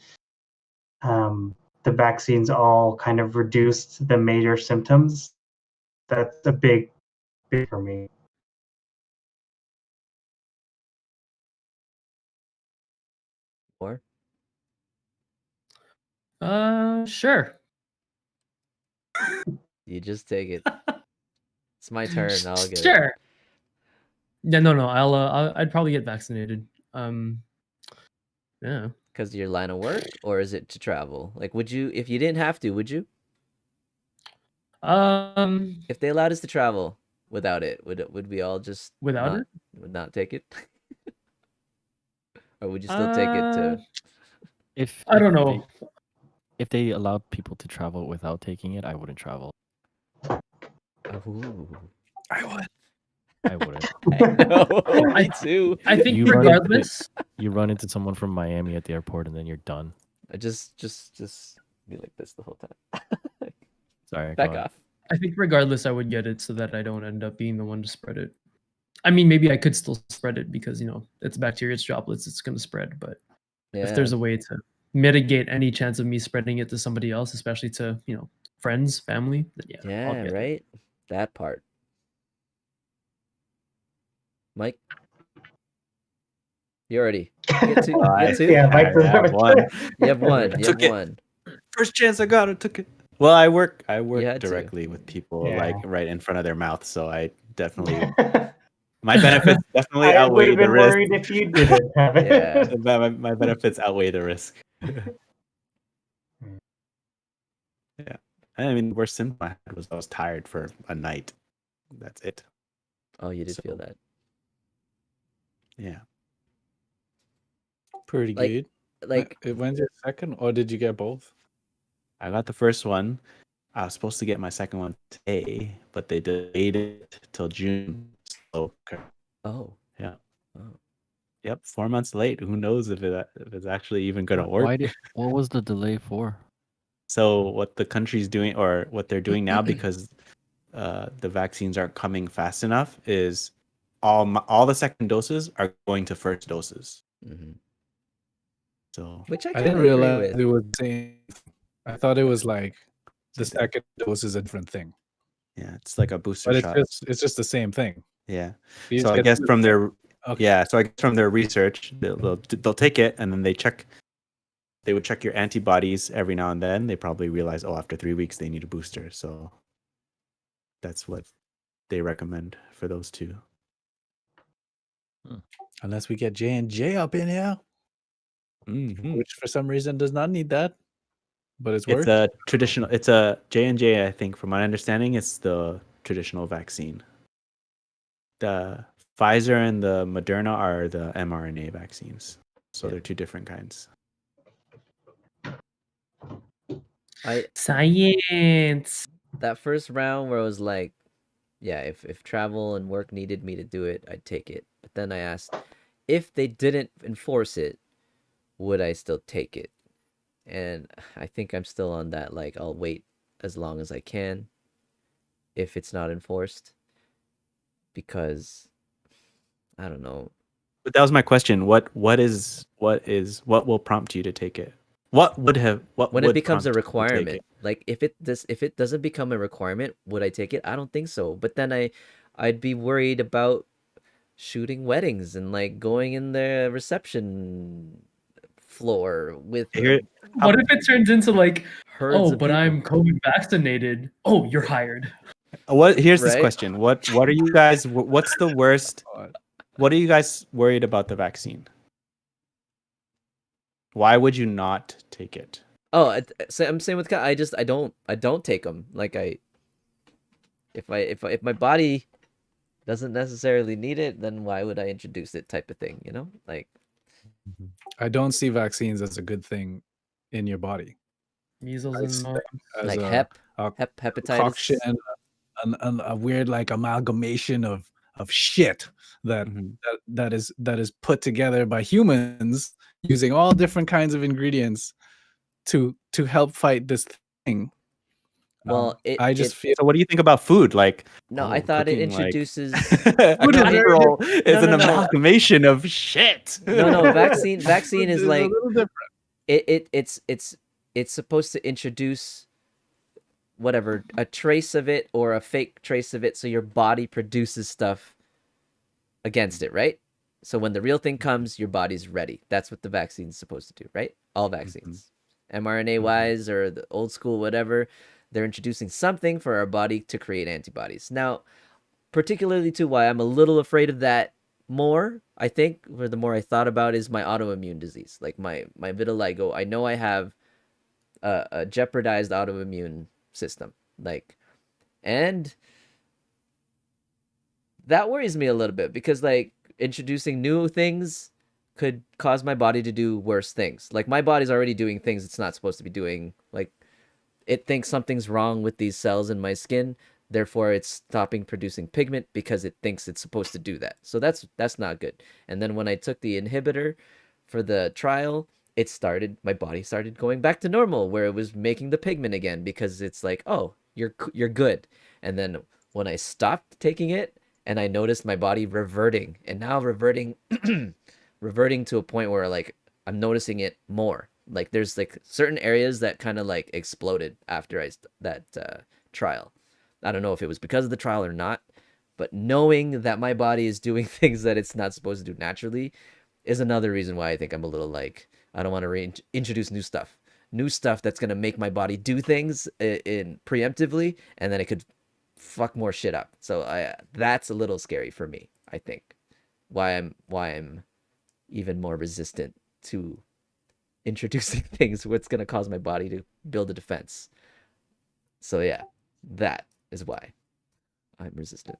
the vaccines all kind of reduced the major symptoms, that's a big for me. Or Sure. You just take it. It's my turn. I'll get it. Sure. Yeah, no, I'd probably get vaccinated. Yeah. Because of your line of work, or is it to travel? Like, would you, if you didn't have to, would you? If they allowed us to travel without it, would we all just Without not, it? would not take it? Or would you still take it to? If I don't if know. if they allowed people to travel without taking it, I wouldn't travel. Ooh. I would. I wouldn't. I know, me too. I think You run into- regardless. You run into someone from Miami at the airport, and then you're done. I just be like this the whole time. Sorry. Back go on. off. I think regardless, I would get it so that I don't end up being the one to spread it. I mean, maybe I could still spread it because it's bacteria, it's droplets, it's gonna spread. But if there's a way to mitigate any chance of me spreading it to somebody else, especially to friends, family, then I'll Yeah, get it. right. That part. Mike, you already get two. Get two. Yeah, Mike doesn't have a one. choice. You have one. You have Took it. one. First chance I got, I took it. Well, I work had to. directly with people Yeah. like right in front of their mouth, so I definitely my benefits definitely I would outweigh have the been risk. worried if you didn't have it. Yeah. My benefits outweigh the risk. Yeah, I mean, worst symptom I had was I was tired for a night. That's it. Oh, you did feel So- that. Yeah. Pretty Like- good. Like, When's your second, or did you get both? I got the first one. I was supposed to get my second one today, but they delayed it till June. So, oh, yeah. Oh. Yep, 4 months late. Who knows if it's actually even gonna work? What was the delay for? So what the country's doing, or what they're doing now, because the vaccines aren't coming fast enough, is all the second doses are going to first doses. mhm. So Which I I kind didn't of agree realize with. it was the same. I thought it was like the second dose is a different thing, yeah, it's like a booster but it's shot. just the same thing. Yeah. You So just I get guess the- from their Okay. yeah, so I guess from their research, they'll take it and then they would check your antibodies every now and then. They probably realize, oh, after 3 weeks they need a booster. So that's what they recommend for those two. Unless we get J&J up in here, Mhm. which for some reason does not need that, but it's It's worth. a traditional. It's a J&J. I think, from my understanding, it's the traditional vaccine. The Pfizer and the Moderna are the mRNA vaccines, so Yeah. they're two different kinds. Science. That first round where I was like, yeah, if travel and work needed me to do it, I'd take it. But then I asked, if they didn't enforce it, would I still take it? And I think I'm still on that, like, I'll wait as long as I can if it's not enforced. Because I don't know. But that was my question. What will prompt you to take it? What When would it becomes a prompt you to take requirement, it? like if it doesn't become a requirement, would I take it? I don't think so. But then I'd be worried about shooting weddings and like going in the reception floor with Here- What if it turns into like, herds oh, of but people. I'm COVID vaccinated. Oh, you're hired. Here's this Right? question. What are you guys? What's the worst? God. What are you guys worried about the vaccine? Why would you not take it? Oh, I'm saying with I don't take them. Like if my body doesn't necessarily need it, then why would I introduce it? Type of thing, you know? Like I don't see vaccines as a good thing in your body. Measles I and see mumps. As like a hepatitis. concoction, a weird like amalgamation of shit that Mhm. that is put together by humans using all different kinds of ingredients to help fight this thing. Well, I just feel So what do you think about food? Like, No, I oh, thought it cooking, like- introduces a Food is very casserole is an No. amalgamation of shit. no vaccine is a like little different. it's supposed to introduce whatever, a trace of it or a fake trace of it, so your body produces stuff against it, right? So when the real thing comes, your body's ready. That's what the vaccine's supposed to do, right? All vaccines, mRNA wise or the old school, whatever, they're introducing something for our body to create antibodies. Now, particularly to why I'm a little afraid of that more, I think, or the more I thought about, is my autoimmune disease. Like my vitiligo, I know I have a jeopardized autoimmune system. Like, and that worries me a little bit because like introducing new things could cause my body to do worse things. Like my body's already doing things it's not supposed to be doing. Like it thinks something's wrong with these cells in my skin, therefore it's stopping producing pigment because it thinks it's supposed to do that. So that's not good. And then when I took the inhibitor for the trial, my body started going back to normal where it was making the pigment again because it's like, oh, you're good. And then when I stopped taking it and I noticed my body reverting, and now reverting reverting to a point where like I'm noticing it more. Like there's like certain areas that kind of like exploded after that trial. I don't know if it was because of the trial or not, but knowing that my body is doing things that it's not supposed to do naturally is another reason why I think I'm a little like, I don't want to introduce new stuff that's going to make my body do things in preemptively, and then it could fuck more shit up. So that's a little scary for me, I think. Why I'm even more resistant to introducing things what's going to cause my body to build a defense. So yeah, that is why I'm resistant.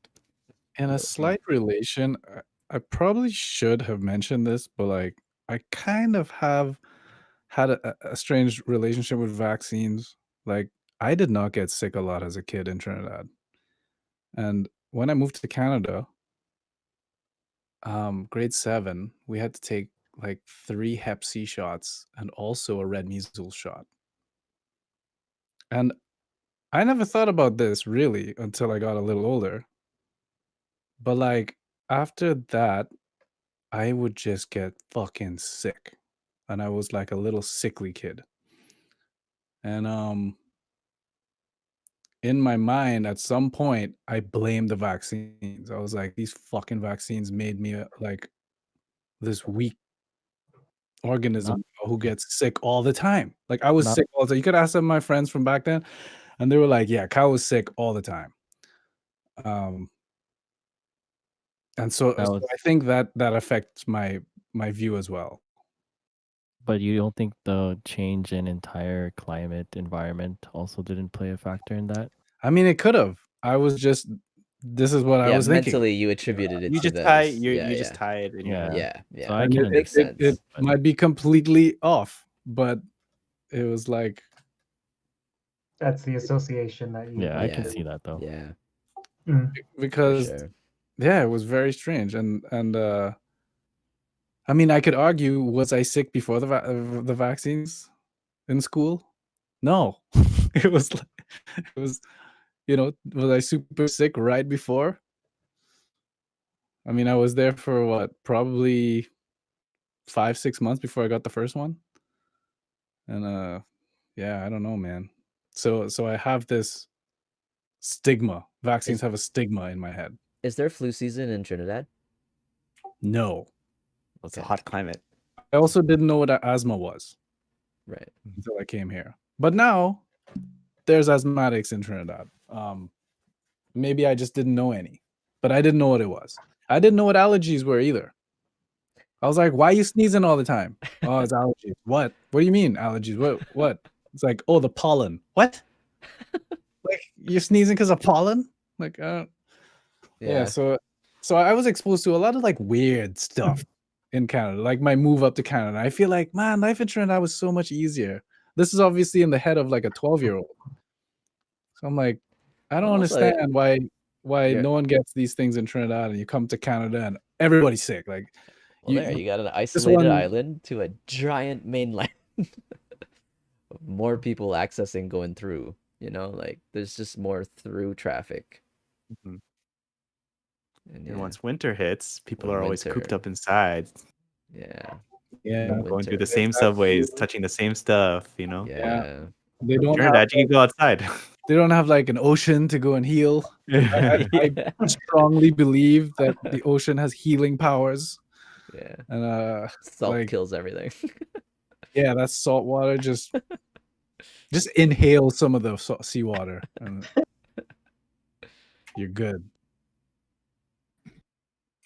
In a slight relation, I probably should have mentioned this, but like I kind of have had a strange relationship with vaccines. Like I did not get sick a lot as a kid in Trinidad. And when I moved to Canada, grade 7, we had to take like 3 Hep C shots and also a red measles shot. And I never thought about this really until I got a little older. But like after that, I would just get fucking sick. And I was like a little sickly kid. And in my mind, at some point, I blamed the vaccines. I was like, these fucking vaccines made me like this weak organism who gets sick all the time. Like I was Not- sick all the time. You could ask some of my friends from back then, and they were like, "Yeah, Kyle was sick all the time." And so That was- I think that affects my view as well. But you don't think the change in entire climate environment also didn't play a factor in that? I mean, it could have. I was just. This is what I Yeah, was thinking. mentally you attributed it You to just tie those. you just tie it in your Yeah. head. Yeah. So I And can it makes understand. sense. but- might be completely off, but it was like, That's the association that you. Yeah, I can Yeah. see that though. Yeah, Mm. for because sure. yeah, it was very strange. And I mean, I could argue, was I sick before the vaccines in school? No. It was was I super sick right before? I mean, I was there for what, probably 5-6 months before I got the first one. And yeah, I don't know, man. So I have this stigma. Vaccines have a stigma in my head. Is there flu season in Trinidad? No. It's a Okay. hot climate. I also didn't know what asthma was Right. until I came here. But now there's asthmatics in Trinidad. Maybe I just didn't know any, but I didn't know what it was. I didn't know what allergies were either. I was like, why are you sneezing all the time? Oh, it's allergies. What? What do you mean allergies? What? It's like, oh, the pollen. What? Like you're sneezing because of pollen? Like, yeah. So I was exposed to a lot of like weird stuff in Canada, like my move up to Canada. I feel like, man, life in Trinidad was so much easier. This is obviously in the head of like a 12-year-old. So I'm like, I don't Also, understand why Yeah. no one gets these things in Trinidad, and you come to Canada and everybody's sick. Like, Well, you got an isolated one- island to a giant mainland. More people accessing going through, like there's just more through traffic. Mhm. And And once winter hits, people are always cooped winter- up inside, yeah. yeah, going through the winter. same subways, touching the same stuff, you know? Yeah. they don't have Trinidad, you can go outside. they don't have like an ocean to go and heal. I Yeah. strongly believe that the ocean has healing powers, Yeah. and Salt like, kills everything. yeah, that salt water just Just inhale some of the seawater. And you're good.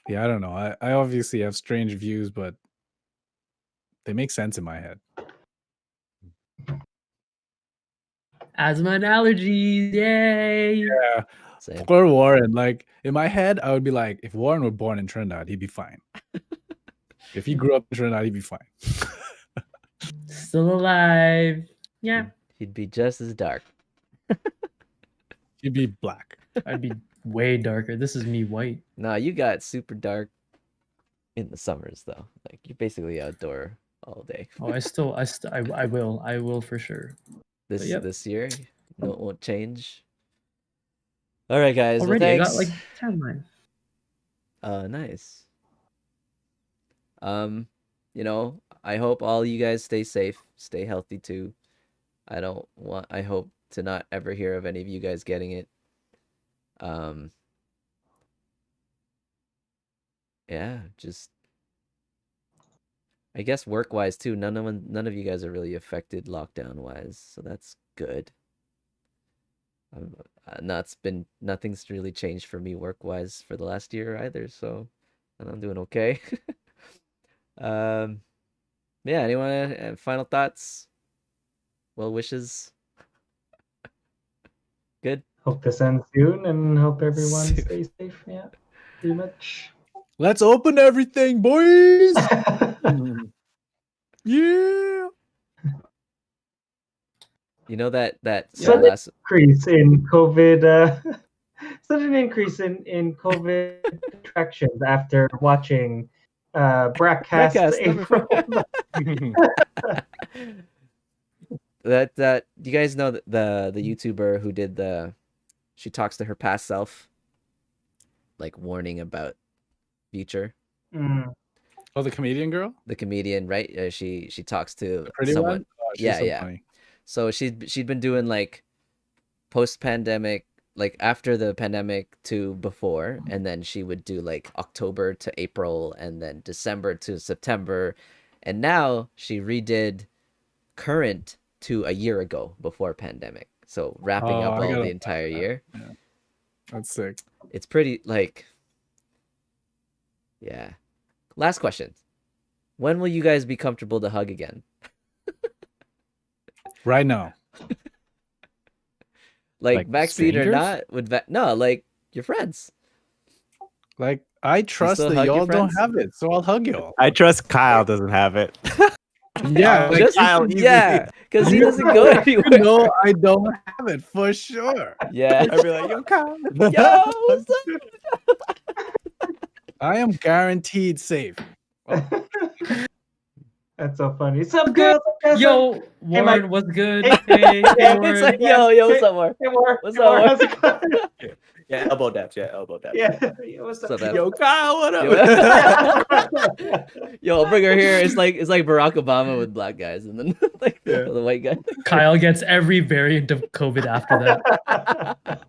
Yeah, I don't know. I obviously have strange views, but they make sense in my head. Asthma and allergies, yay! Yeah. Same. Poor Warren. Like in my head, I would be like, if Warren were born in Trinidad, he'd be fine. If he grew up in Trinidad, he'd be fine. Still alive. Yeah. He'd be just as dark. He'd be black. I'd be way darker. This is me white. No, you got super dark in the summers though. Like you're basically outdoor all day. Oh, I will for sure. This yep. this year, no, it won't change. All right, guys. Already, I well, got thanks. like 10 line. Nice. You know, I hope all you guys stay safe, stay healthy too. I hope to not ever hear of any of you guys getting it. Yeah, just I guess work-wise too. None of you guys are really affected lockdown-wise, so that's good. Nothing's really changed for me work-wise for the last year either, so and I'm doing okay. Yeah, anyone final thoughts? Well wishes? Good. Hope this ends soon and hope everyone Soon. stays safe. Yeah, pretty much. Let's open everything, boys. Yeah. You know that So the last increase in COVID, such an increase in COVID attractions after watching BrackCast BrackCast, number April. that you guys know that the YouTuber who did she talks to her past self, like warning about future. Mm. Oh, the comedian girl? The comedian, right? She talks to The pretty someone. one? Oh, she's Yeah, so yeah. funny. So she'd been doing like post-pandemic, like after the pandemic to before, and then she would do like October to April and then December to September, and now she redid current to a year ago before pandemic. So wrapping Oh, up I all gotta the entire watch that. year. Yeah. That's sick. It's pretty like yeah. Last question. When will you guys be comfortable to hug again? Right now. Like vaccine or strangers? not? No, like your friends. Like, I trust still that hug your y'all don't friends? have it, so I'll hug y'all. I trust Kyle doesn't have it. Yeah, like, Just Kyle, easy. yeah, because he doesn't go You anywhere. know I don't have it for sure. Yeah. I'd be like, yo, Kyle. Yo, what's up? I am guaranteed safe. That's so funny. Some girls. Yo, Warren, Mike. what's good? Hey, Hey, hey, Warren. It's like yo, what's up, Warr? Hey, Warr. What's Hey, up, Warr, Warr? how's it going? Yeah, elbow daps. Yeah, elbow daps. Yeah. What's What's up? up, Ev? Yo, Kyle, what up? Yo, I'll bring her here. It's like Barack Obama with black guys, and then like Yeah. the white guy. Kyle gets every variant of COVID after that.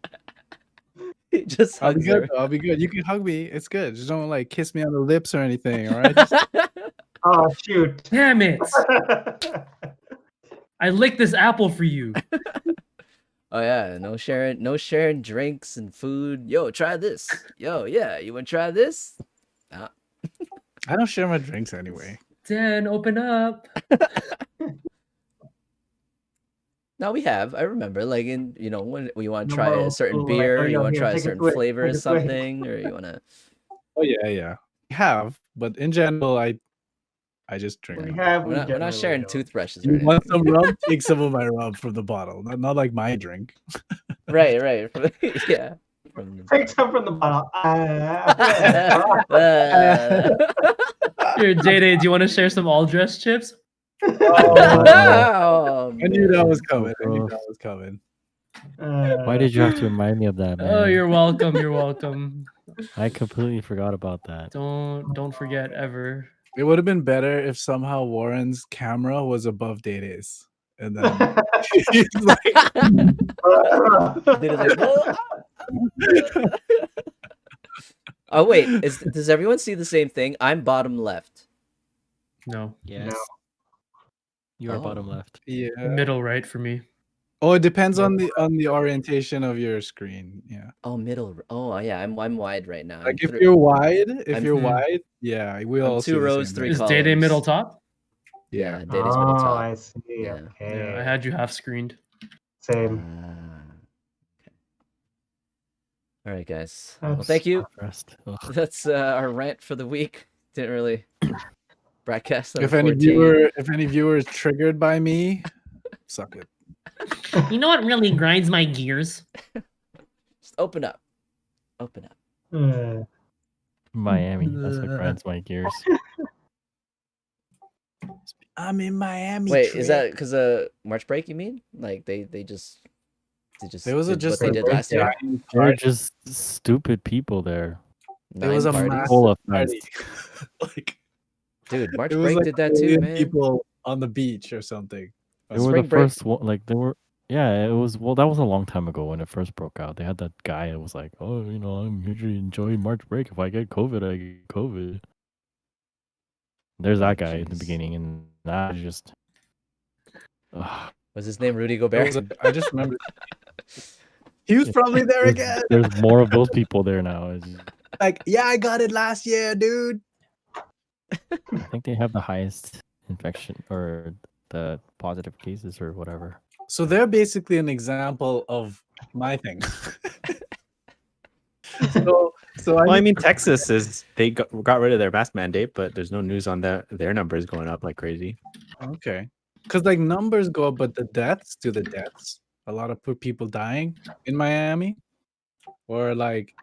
He just I'll be hugs good. her. Though. I'll be good. You can hug me. It's good. Just don't like kiss me on the lips or anything. All right. Just, Oh shoot. Damn it! I licked this apple for you. Oh yeah, no sharing drinks and food. Yo, try this. Yo, yeah, you want to try this? I don't share my drinks anyway. Dan, open up. No, we have. I remember, like when you want to No try more a old certain school, like, beer, oh, you yo, want to here, try a take a certain swig, flavor or take a swig. something, or you want to. Oh yeah. I have, but in general, I just drink. We them. have. We're not generally sharing don't. toothbrushes or You anything. want some rum? Take some of my rum from the bottle. Not like my drink. Right. Yeah. Take some from the bottle. Here, DayDay, do you want to share some all dress chips? Oh, I knew that man. was coming. Why did you have to remind me of that, man? Oh, you're welcome. You're welcome. I completely forgot about that. Don't forget ever. It would have been better if somehow Warren's camera was above DayDay's, and then he's like, Dude is like, oh wait, does everyone see the same thing? I'm bottom left. No, Yes. No. You are Oh. bottom left. yeah. middle right for me. Oh, it depends on the orientation of your screen. Yeah. Oh, middle. Oh, yeah. I'm wide right now. Like if you're wide, Mhm. yeah, we'll I'm all 2 see the rows, same 3 thing. Is DayDay middle columns. top? Yeah, Yeah. Dayday's middle Oh, top. I see. Yeah. Okay. Yeah, I had you half screened. Same. Okay. All right, guys. Well, Well, thank you. Rest. Ugh. That's our rant for the week. Didn't really broadcast number If any 14. viewer is triggered by me, suck it. You know what really grinds my gears? Just open up. Open up. Miami. That's what grinds my gears. I'm in Miami. Wait, is that because of March break? You mean like they just There was did just what they a did last year? They're just stupid people there. There was a 9 parties? massive Full of party. Like Dude, March it was break like did a that too, million man. people on the beach or something. They were Spring the break- first one. Like they were. Yeah, it was. Well, that was a long time ago when it first broke out. They had that guy that was like, "Oh, you know, I'm usually enjoying March break. If I get COVID, I get COVID." There's that guy in the jeez. beginning, and that just. Ugh. Was his name Rudy There Gobert? was I just remember he was probably there again. There's more of those people there now. Like, yeah, I got it last year, dude. I think they have the highest infection or the positive cases or whatever. So they're basically an example of my thing. so Well, I mean, Texas is they got rid of their mask mandate, but there's no news on their numbers going up like crazy. okay, because like numbers go up, but the deaths, a lot of people dying in Miami, or like,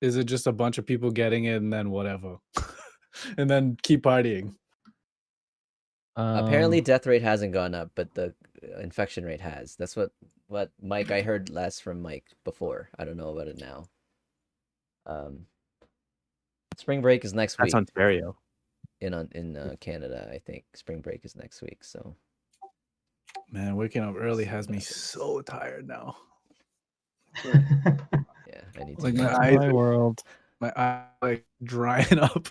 is it just a bunch of people getting it and then whatever, and then keep partying? Apparently, death rate hasn't gone up, but the infection rate has. That's what Mike I heard last from Mike before. I don't know about it now. Spring break is next That's week Ontario. in Canada. I think spring break is next week. So Man, waking up early has me so tired now. yeah, I need to. Like That's my world. my eye like drying up.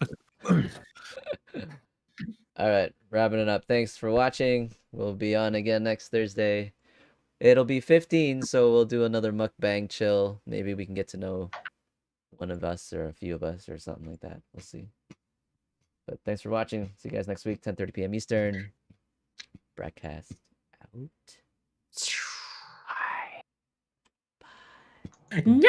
All right, wrapping it up. Thanks for watching. We'll be on again next Thursday. It'll be 15, so we'll do another mukbang chill. Maybe we can get to know one of us or a few of us or something like that. We'll see. But thanks for watching. See you guys next week, 10:30 p.m. Eastern. BrackCast out. No!